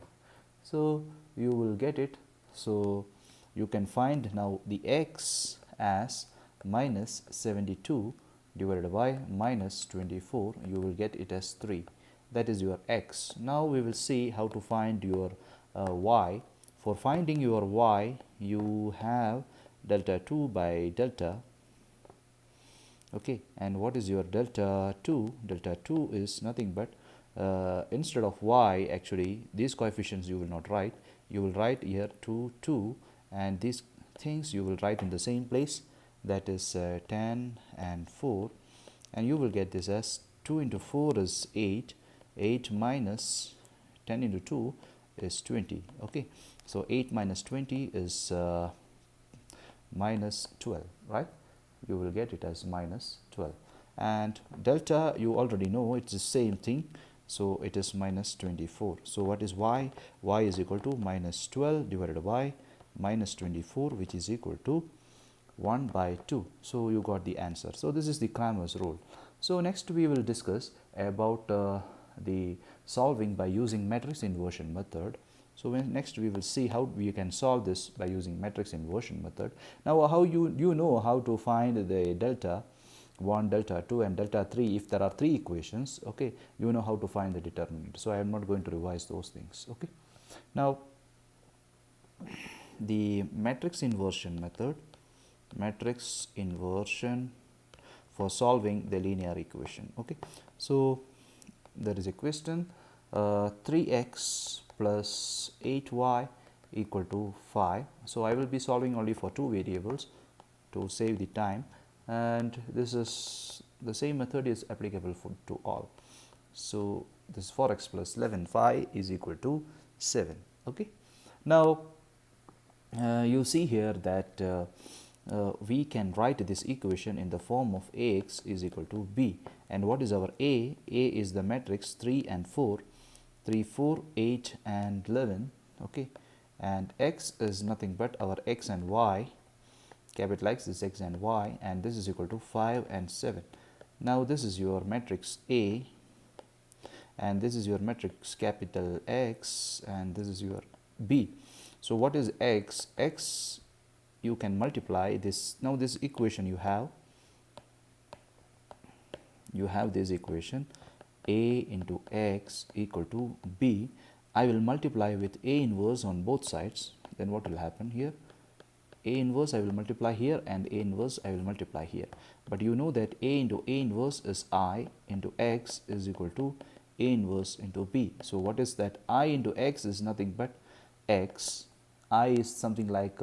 So you will get it. So you can find now the x as minus 72 divided by minus 24. You will get it as 3. That is your x. Now we will see how to find your y. For finding your y, you have delta 2 by delta. Okay, and what is your delta 2? Delta 2 is nothing but instead of y, actually these coefficients you will not write. You will write here 2, 2, and these things you will write in the same place, that is 10 and 4, and you will get this as 2 into 4 is 8, 8 minus 10 into 2 is 20. Okay, so 8 minus 20 is minus 12, right? You will get it as minus 12. And delta, you already know, it's the same thing, so it is minus 24. So what is y? Y is equal to minus 12 divided by minus 24, which is equal to 1 by 2. So you got the answer. So this is the Cramer's rule. So next we will discuss about the solving by using matrix inversion method. So next we will see how we can solve this by using matrix inversion method. Now how you know how to find the delta 1, delta 2 and delta 3 if there are 3 equations. Okay, you know how to find the determinant. So I am not going to revise those things. Okay, now the matrix inversion method, matrix inversion for solving the linear equation. Okay, so there is a question 3x plus 8y equal to 5. So I will be solving only for 2 variables to save the time, and this is the same method is applicable to all. So this 4x plus 11 phi is equal to 7. Okay, now you see here that we can write this equation in the form of ax is equal to b. And what is our a? A is the matrix 3 and 4, 3, 4, 8 and 11. Okay, and x is nothing but our x and y. Capital X is x and y, and this is equal to 5 and 7. Now this is your matrix A, and this is your matrix capital X, and this is your B. So what is x? X, you can multiply this. Now this equation you have this equation a into x equal to b. I will multiply with a inverse on both sides. Then what will happen here? A inverse I will multiply here, and a inverse I will multiply here. But you know that a into a inverse is I into x is equal to a inverse into b. So what is that? I into x is nothing but x, I is something like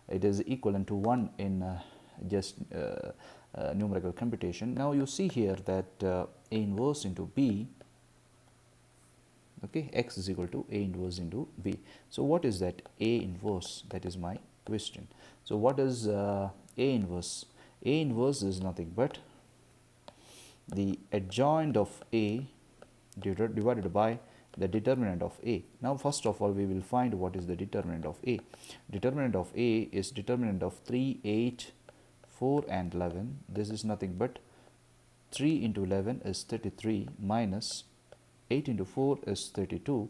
it is equivalent to 1 in just numerical computation. Now you see here that A inverse into B, okay, x is equal to A inverse into B. So what is that A inverse? That is my question. So what is A inverse? A inverse is nothing but the adjoint of A divided by the determinant of A. Now first of all we will find what is the determinant of A. Determinant of A is determinant of 3, 8, 4 and 11. This is nothing but 3 into 11 is 33 minus 8 into 4 is 32.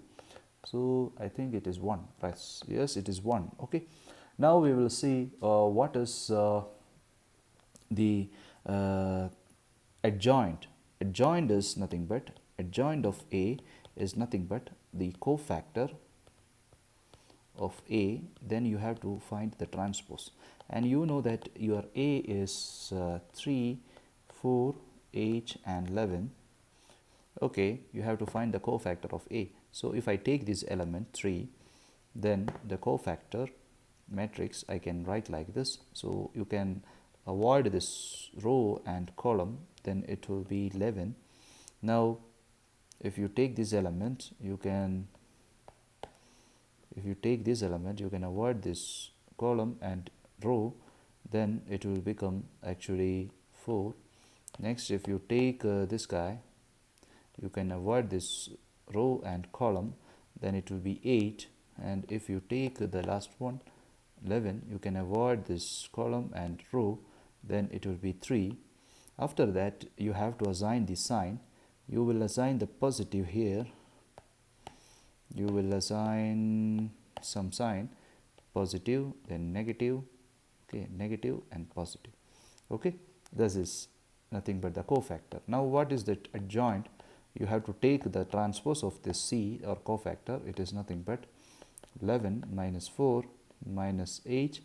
So I think it is 1, right? Yes, it is 1. Okay. Now we will see what is the adjoint. Adjoint is nothing but, adjoint of A is nothing but the cofactor of A. Then you have to find the transpose, and you know that your A is 3, 4, 8 and 11. Okay, you have to find the cofactor of A. So if I take this element 3, then the cofactor matrix I can write like this. So you can avoid this row and column, then it will be 11. Now if you take this element, you can avoid this column and row, then it will become actually 4. Next, if you take this guy, you can avoid this row and column, then it will be 8. And if you take the last one, 11, you can avoid this column and row, then it will be 3. After that, you have to assign the sign. You will assign the positive here. You will assign some sign, positive, then negative, okay, negative and positive. Okay, this is nothing but the cofactor. Now what is that adjoint? You have to take the transpose of this C or cofactor. It is nothing but 11 minus 4 minus 8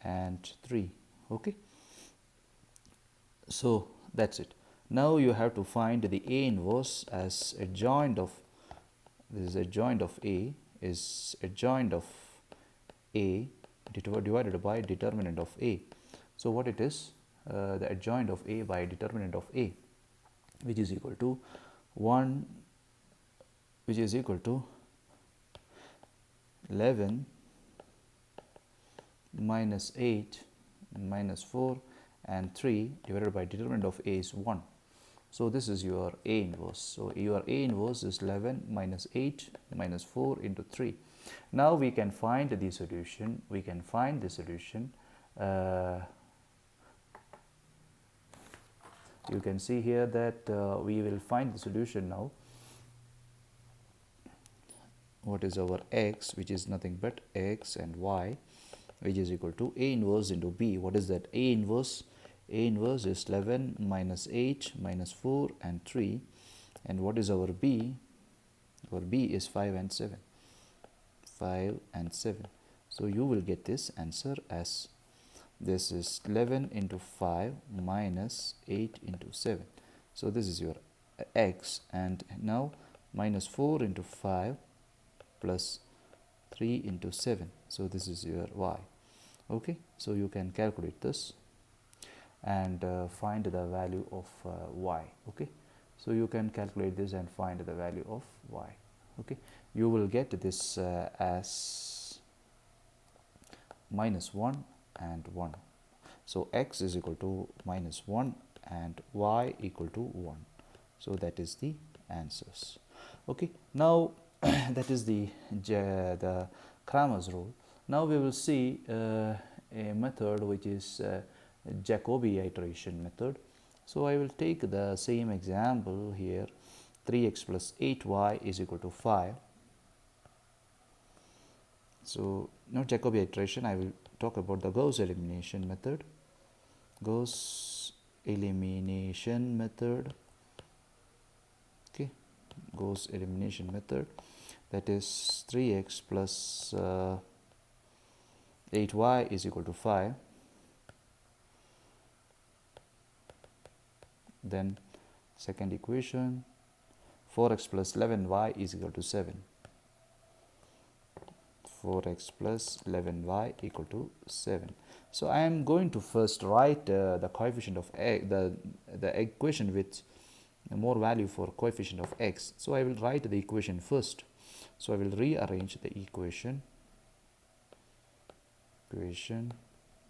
and 3. Okay, so that's it. Now you have to find the A inverse as adjoint of, this is adjoint of A, is adjoint of A divided by determinant of A. So what it is? The adjoint of A by determinant of A, which is equal to 1, which is equal to 11 minus 8 minus 4 and 3 divided by determinant of A is 1. So this is your A inverse. So your A inverse is 11 minus 8 minus 4 into 3. Now we can find the solution. We can find the solution. You can see here that we will find the solution now. What is our x, which is nothing but x and y, which is equal to A inverse into B. What is that? A inverse. A inverse is 11 minus 8 minus 4 and 3. And what is our B? Our B is 5 and 7. 5 and 7. So you will get this answer as, this is 11 into 5 minus 8 into 7. So this is your x. And now minus 4 into 5 plus 3 into 7. So this is your y. Okay, so you can calculate this and find the value of y. Okay, so you can calculate this and find the value of y. Okay, you will get this as minus 1 and 1. So x is equal to minus 1 and y equal to 1. So that is the answers. Okay, now that is the Cramer's rule. Now we will see a method which is Jacobi iteration method. So I will take the same example here. 3x plus 8y is equal to 5. So not Jacobi iteration, I will talk about the Gauss elimination method. Gauss elimination method. Okay, Gauss elimination method, that is 3x plus 8y is equal to 5. Then second equation, 4x plus 11y is equal to 7. 4x plus 11y equal to 7. So I am going to first write the coefficient of x, the equation with more value for coefficient of x. So I will write the equation first. So I will rearrange the equation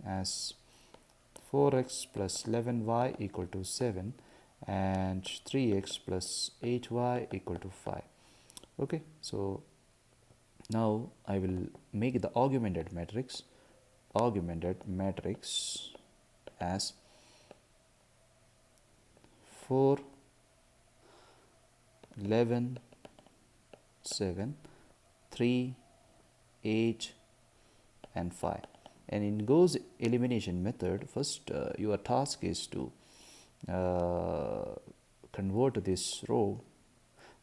as 4x plus 11y equal to 7 and 3x plus 8y equal to 5. Okay, so now I will make the augmented matrix as 4, 11, 7, 3, 8 and 5. And in Gauss elimination method, first your task is to convert this row.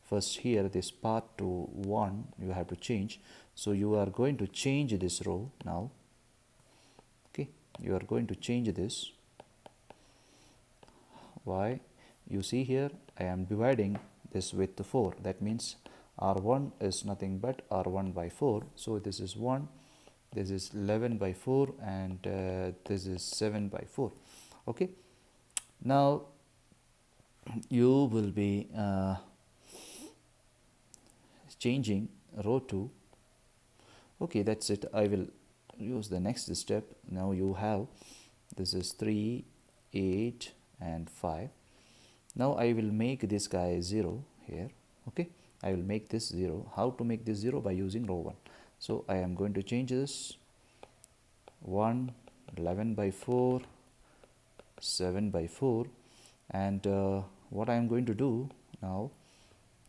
First here this part to 1 you have to change. So you are going to change this row now. Okay, you are going to change this. Why? You see here I am dividing this with 4. That means R1 is nothing but R1 by 4. So this is 1, this is 11 by 4 and this is 7 by 4. Okay, now you will be changing row 2. Okay, that's it. I will use the next step. Now you have this is 3, 8 and 5. Now I will make this guy 0 here. Okay, I will make this 0. How to make this 0? By using row 1. So I am going to change this 1, 11 by 4, 7 by 4 and what I am going to do now,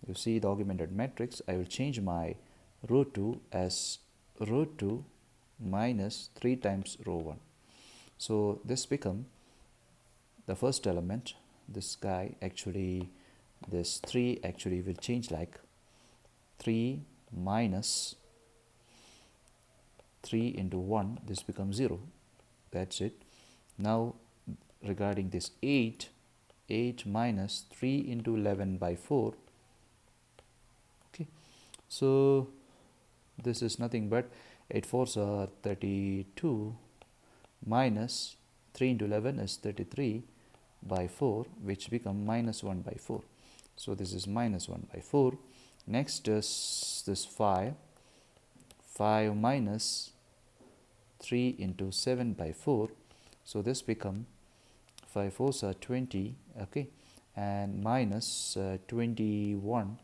you see the augmented matrix, I will change my row 2 as row 2 minus 3 times row 1. So this become the first element. This guy actually, this 3 actually will change like 3 minus 3 into 1, this becomes 0. That's it. Now regarding this 8 minus 3 into 11 by 4. Okay, so this is nothing but 8 fours are 32 minus 3 into 11 is 33 by 4, which become minus 1 by 4. So this is minus 1 by 4. Next is this 5 minus 3 into 7 by 4. So this become 5 fours are 20. Okay, and minus 21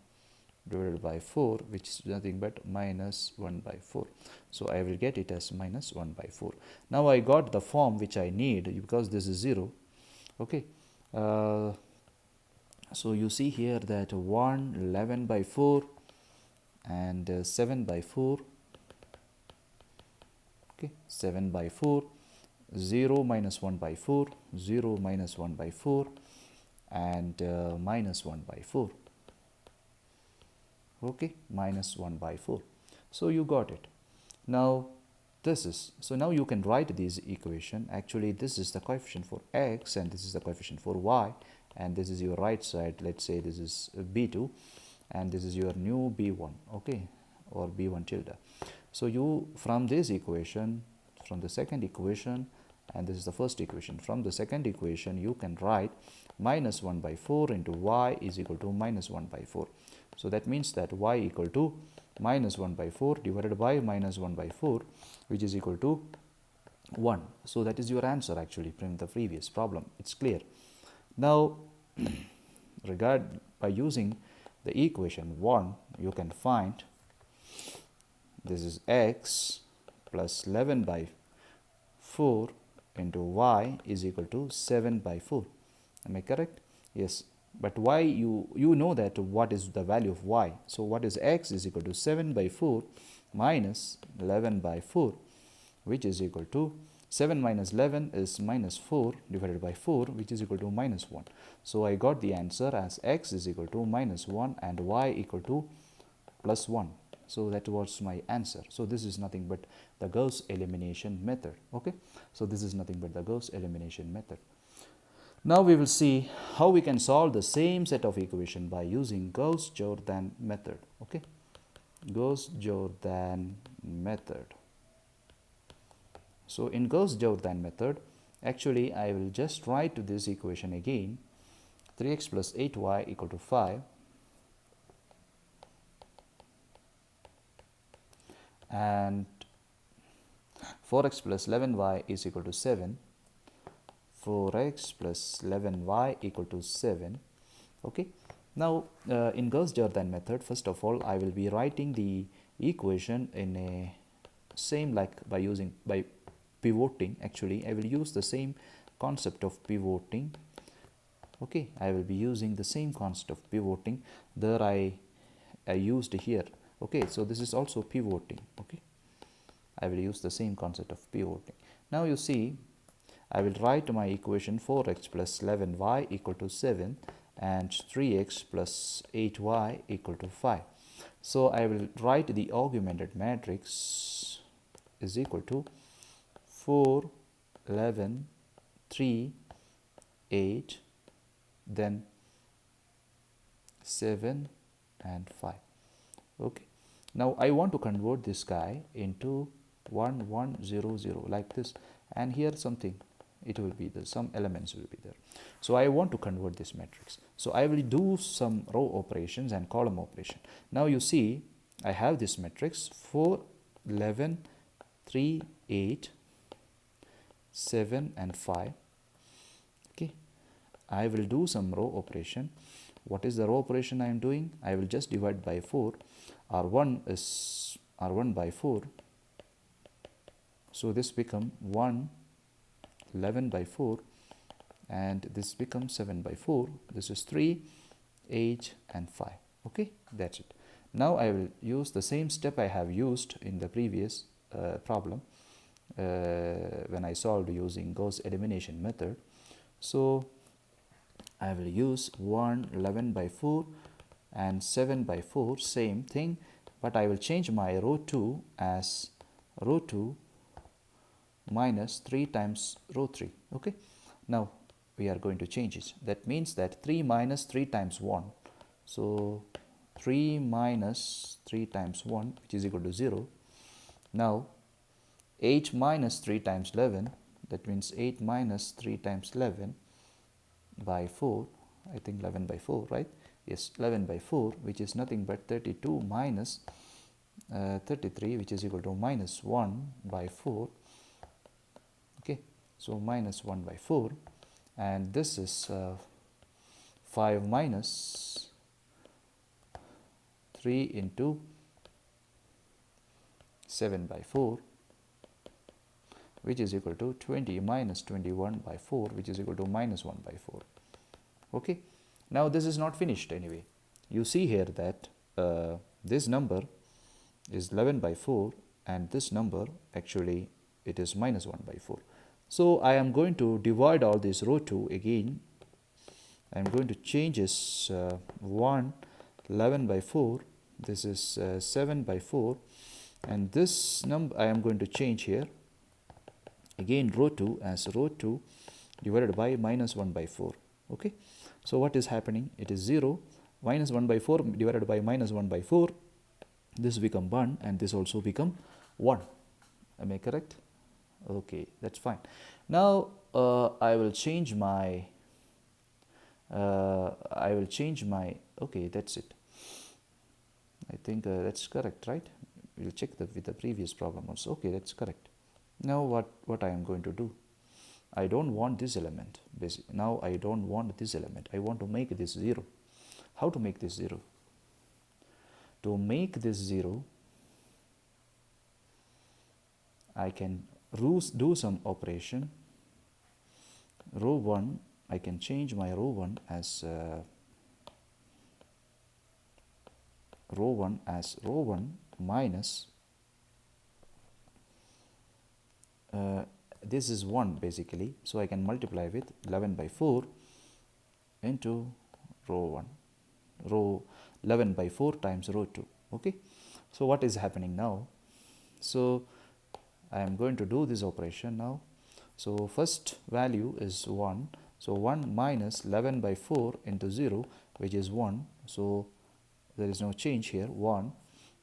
divided by 4, which is nothing but minus 1 by 4. So I will get it as minus 1 by 4. Now I got the form which I need because this is 0. Okay, so you see here that 1, 11 by 4 and 7 by 4. Okay, 7 by 4, 0 minus 1 by 4, 0 minus 1 by 4 and minus 1 by 4. Okay, minus 1 by 4. So you got it. Now this is, so now you can write this equation. Actually this is the coefficient for x and this is the coefficient for y, and this is your right side. Let's say this is b2 and this is your new b1. Okay, or b1 tilde. So you, from this equation, from the second equation, and this is the first equation, from the second equation you can write minus 1 by 4 into y is equal to minus 1 by 4. So that means that y equal to minus 1 by 4 divided by minus 1 by 4, which is equal to 1. So that is your answer actually from the previous problem. It's clear. Now by using the equation 1, you can find this is x plus 11 by 4 into y is equal to 7 by 4. Am I correct? Yes. But y, you know that what is the value of y. So what is x is equal to 7 by 4 minus 11 by 4, which is equal to 7 minus 11 is minus 4 divided by 4, which is equal to minus 1. So I got the answer as x is equal to minus 1 and y equal to plus 1. So that was my answer. So this is nothing but the Gauss elimination method. Okay, so this is nothing but the Gauss elimination method. Now we will see how we can solve the same set of equation by using Gauss-Jordan method. Okay, Gauss-Jordan method. So in Gauss-Jordan method, actually I will just write this equation again. 3x plus 8y equal to 5, and 4x plus 11y is equal to 7. 4x plus 11y equal to 7. Okay. Now in Gauss-Jordan method, first of all I will be writing the equation in a same like by pivoting. Actually I will use the same concept of pivoting. Okay, I will be using the same concept of pivoting there I used here. Okay, so this is also pivoting. Okay, I will use the same concept of pivoting. Now you see, I will write my equation 4x plus 11y equal to 7 and 3x plus 8y equal to 5. So I will write the augmented matrix is equal to 4, 11, 3, 8, then 7 and 5. Okay, now I want to convert this guy into 1 1 0 0 like this, and here something, it will be there, some elements will be there. So I want to convert this matrix, so I will do some row operations and column operation. Now you see I have this matrix 4 11 3 8 7 and 5. Okay, I will do some row operation. What is the row operation I am doing? I will just divide by 4. R1 is R1 by 4. So this become 1 11 by 4, and this becomes 7 by 4. This is 3, 8 and 5. Okay, that's it. Now I will use the same step I have used in the previous problem when I solved using Gauss elimination method. So I will use 1 11 by 4 and 7 by 4, same thing, but I will change my row 2 as row 2 minus 3 times row 3. Okay, now we are going to change it. That means that 3 minus 3 times 1. So 3 minus 3 times 1, which is equal to 0. Now 8 minus 3 times 11, that means 8 minus 3 times 11 by 4, I think 11 by 4, right? Yes, 11 by 4, which is nothing but 32 minus 33, which is equal to minus 1 by 4. Okay, so minus 1 by 4, and this is 5 minus 3 into 7 by 4, which is equal to 20 minus 21 by 4, which is equal to minus 1 by 4. Okay, now this is not finished anyway. You see here that this number is 11 by 4, and this number actually it is minus 1 by 4. So I am going to divide all this row 2 again. I am going to change this 1 11 by 4, this is 7 by 4, and this number I am going to change here again row 2 as row 2 divided by minus 1 by 4. Okay, so what is happening? It is 0 minus 1 by 4 divided by minus 1 by 4. This become 1 and this also become 1. Am I correct? Okay, that's fine. Now I will change my okay, that's it. I think that's correct, right? We'll check that with the previous problem also. Okay, that's correct. Now what I am going to do? I don't want this element. Now I don't want this element. I want to make this 0. How to make this 0? To make this 0, I can do some operation. Row 1, I can change my row 1 as row 1 minus this is 1 basically, so I can multiply with 11 by 4 into row 11 by 4 times row 2. Okay, so what is happening now? So I am going to do this operation now. So first value is 1, so 1 minus 11 by 4 into 0, which is 1, so there is no change here, 1,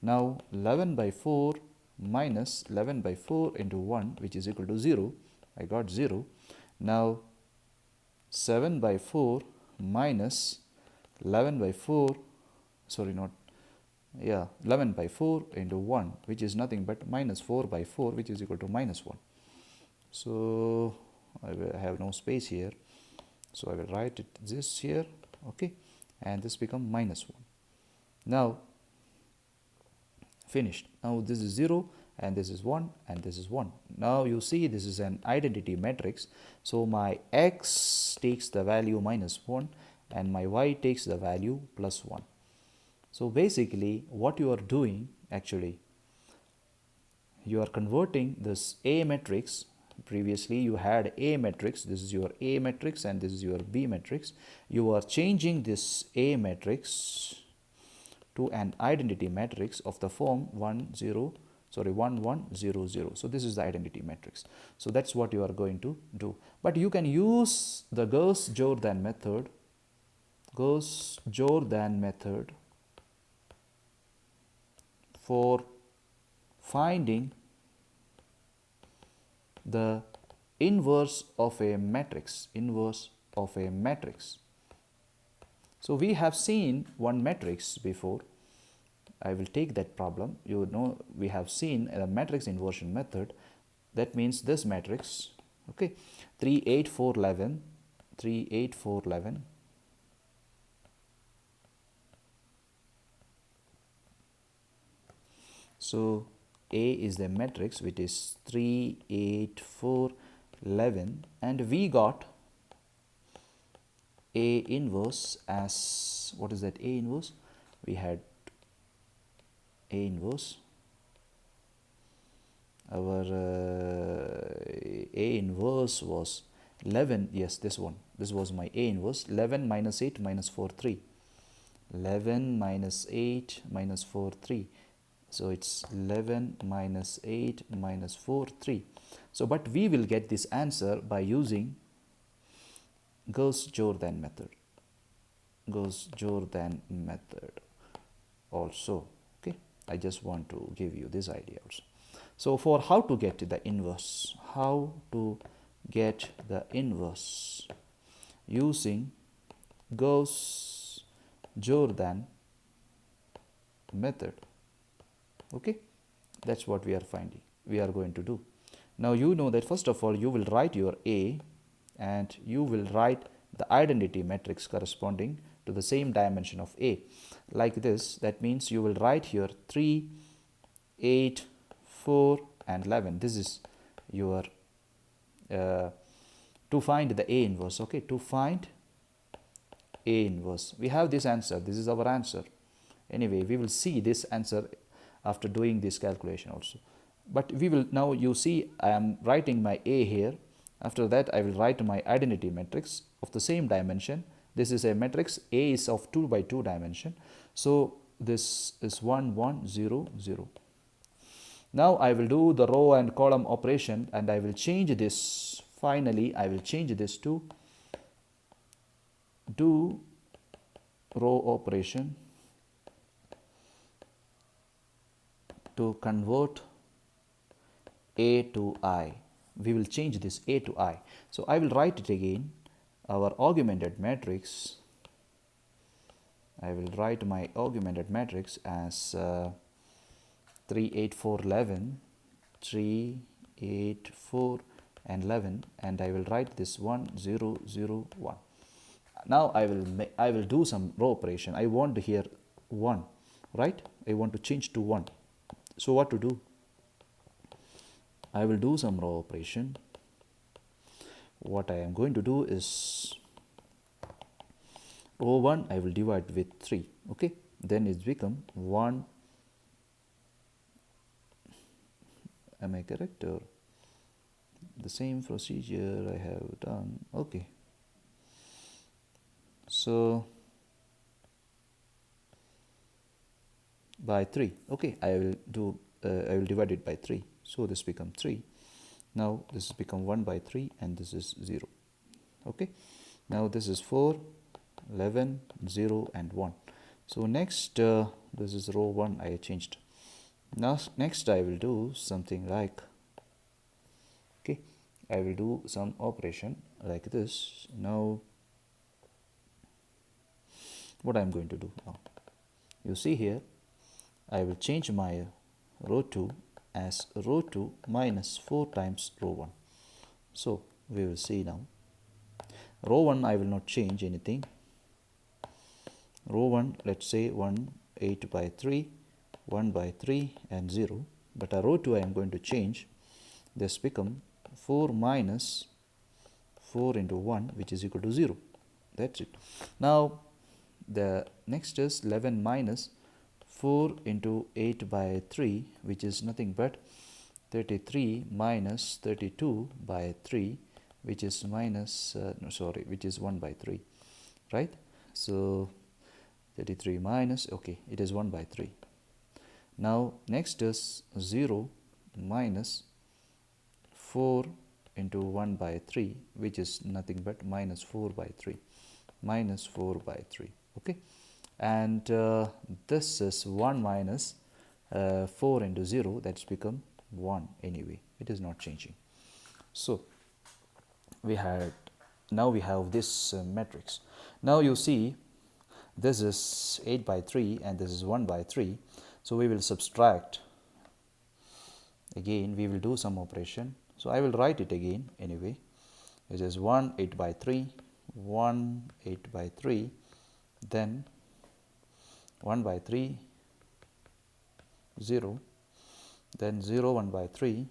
Now 11 by 4 minus 11 by 4 into 1, which is equal to 0. I got 0. Now 7 by 4 minus 11 by 4, sorry, not, yeah, 11 by 4 into 1, which is nothing but minus 4 by 4, which is equal to minus 1. So I will have no space here, so I will write it this here, okay, and this become minus 1. Now finished. Now this is 0 and this is 1 and this is 1. Now you see this is an identity matrix, so my x takes the value minus 1 and my y takes the value plus 1. So basically what you are doing, actually you are converting this A matrix. Previously you had A matrix, this is your A matrix and this is your B matrix. You are changing this A matrix to an identity matrix of the form 1 0, sorry 1 1 0 0. So this is the identity matrix. So that's what you are going to do. But you can use the Gauss-Jordan method, for finding the inverse of a matrix, So we have seen one matrix before. I will take that problem. You know, we have seen a matrix inversion method. That means this matrix, okay, 3 8 4 11, 3 8 4 11. So A is the matrix which is 3 8 4 11, and we got A inverse as, what is that A inverse? We had A inverse, our A inverse was 11, yes, this one, this was my A inverse, 11 minus 8 minus 4 3, 11 minus 8 minus 4 3, so it's 11 minus 8 minus 4 3. So but we will get this answer by using Gauss-Jordan method, also, okay. I just want to give you this idea also. So for how to get the inverse, using Gauss-Jordan method, okay, that's what we are going to do. Now you know that first of all you will write your A and you will write the identity matrix corresponding to the same dimension of A like this. That means you will write here 3 8 4 and 11. This is your to find the A inverse, okay, to find A inverse. We have this answer, this is our answer. Anyway, we will see this answer after doing this calculation also. But we will, now you see I am writing my A here. After that I will write my identity matrix of the same dimension. This is a matrix, A is of 2 by 2 dimension. So this is 1 1 0 0. Now I will do the row and column operation and I will change this. Finally I will change this to do row operation to convert A to I. We will change this A to I. So I will write it again, our augmented matrix. I will write my augmented matrix as 3 8 4 11, 3 8 4 and 11, and I will write this 1 0 0 1. Now I will do some row operation. I want here 1, right? I want to change to 1. So what to do? I will do some row operation. What I am going to do is row 1 I will divide with 3, okay, then it's become 1. Am I correct, or the same procedure I have done? Okay, so by 3, okay, I will divide it by 3. So this become 3. Now this has become 1 by 3 and this is 0. Okay. Now this is 4, 11, 0 and 1. So next this is row 1 I changed. Now next I will do something like, okay, I will do some operation like this. Now what I am going to do now, you see here, I will change my row 2 as row 2 minus 4 times row 1. So we will see now, row 1 I will not change anything. Row 1, let's say 1, 8 by 3, 1 by 3 and 0. But a row 2 I am going to change. This become 4 minus 4 into 1, which is equal to 0. That's it. Now the next is 11 minus 4 into 8 by 3, which is nothing but 33 minus 32 by 3, which is which is 1 by 3, right? So 33 minus, okay, it is 1 by 3. Now next is 0 minus 4 into 1 by 3, which is nothing but minus 4 by 3, minus 4 by 3, okay. And this is 1 minus 4 into 0, that's become 1 anyway, it is not changing. So now we have this matrix. Now you see, this is 8 by 3 and this is 1 by 3. So we will subtract. Again we will do some operation. So I will write it again anyway. It is 1 8 by 3, 1 8 by 3, then 1 by 3, 0, then 0 1 by 3,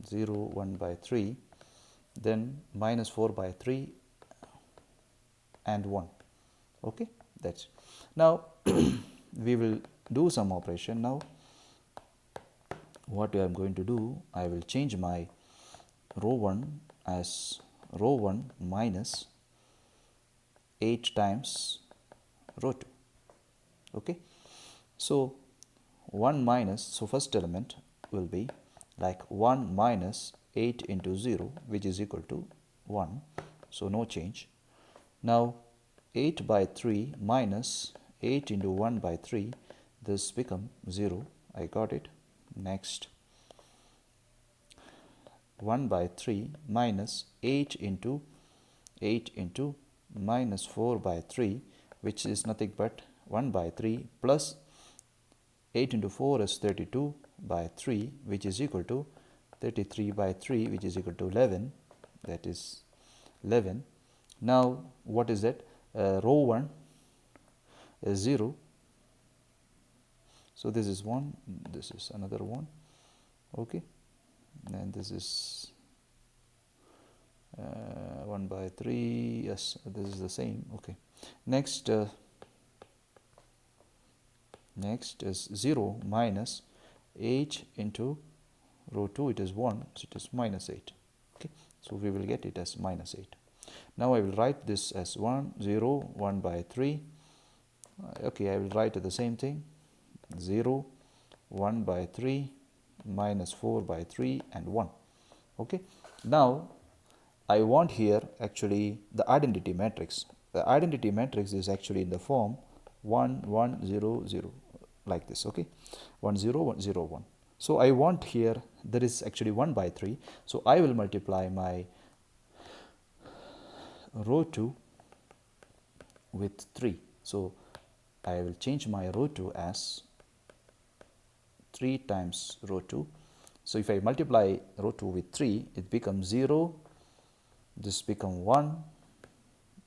0 1 by 3, then minus 4 by 3 and 1. Okay, that's it. Now we will do some operation. Now what I am going to do, I will change my row 1 as row 1 minus 8 times row 2. Okay, so 1 minus, so first element will be like 1 minus 8 into 0, which is equal to 1, so no change. Now 8 by 3 minus 8 into 1 by 3, this become 0, I got it. Next 1 by 3 minus 8 into minus 4 by 3, which is nothing but 1 by 3 plus 8 into 4 is 32 by 3, which is equal to 33 by 3, which is equal to 11, that is 11. Now what is that? Row 1 is 0, so this is 1, this is another 1, okay, and this is 1 by 3, yes, this is the same, okay. Next is 0 minus 8 into row 2, it is 1, so it is minus 8, okay, so we will get it as minus 8. Now I will write this as 1 0 1 by 3, okay, I will write the same thing, 0 1 by 3 minus 4 by 3 and 1, okay. Now I want here actually the identity matrix. The identity matrix is actually in the form 1 1 0 0, like this, okay, 1 0 1 0 1. So I want here, there is actually 1 by 3, so I will multiply my row 2 with 3. So I will change my row 2 as 3 times row 2. So if I multiply row 2 with 3, it becomes 0, this become 1,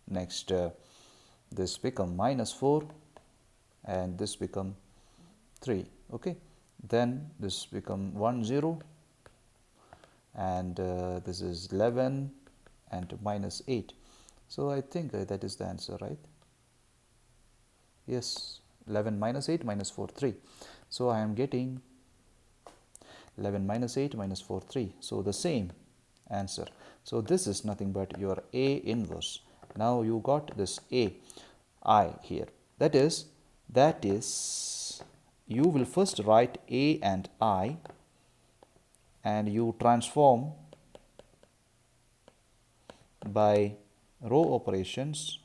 next this become minus 4, and this become 3, okay. Then this become 1 0, and this is 11 and minus 8. So I think that is the answer, right? Yes, 11 minus 8 minus 4 3. So I am getting 11 minus 8 minus 4 3. So the same answer. So this is nothing but your A inverse. Now you got this I here. That is you will first write A and I, and you transform by row operations.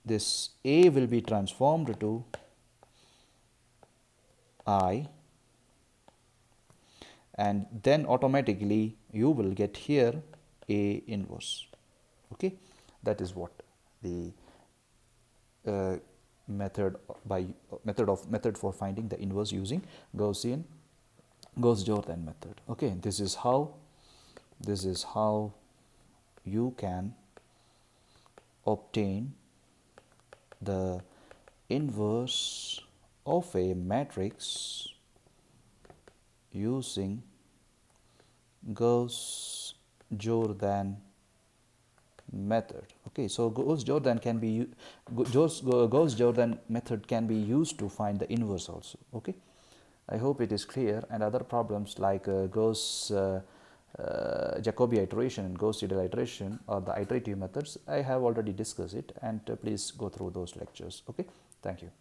This A will be transformed to I, and then automatically you will get here A inverse. Okay, that is what the method for finding the inverse using Gauss-Jordan method. Okay, this is how you can obtain the inverse of a matrix using Gauss-Jordan method. Okay, so Gauss-Jordan method can be used to find the inverse also. Okay, I hope it is clear. And other problems like Gauss Jacobi iteration and Gauss-Seidel iteration, or the iterative methods, I have already discussed it, and please go through those lectures. Okay, thank you.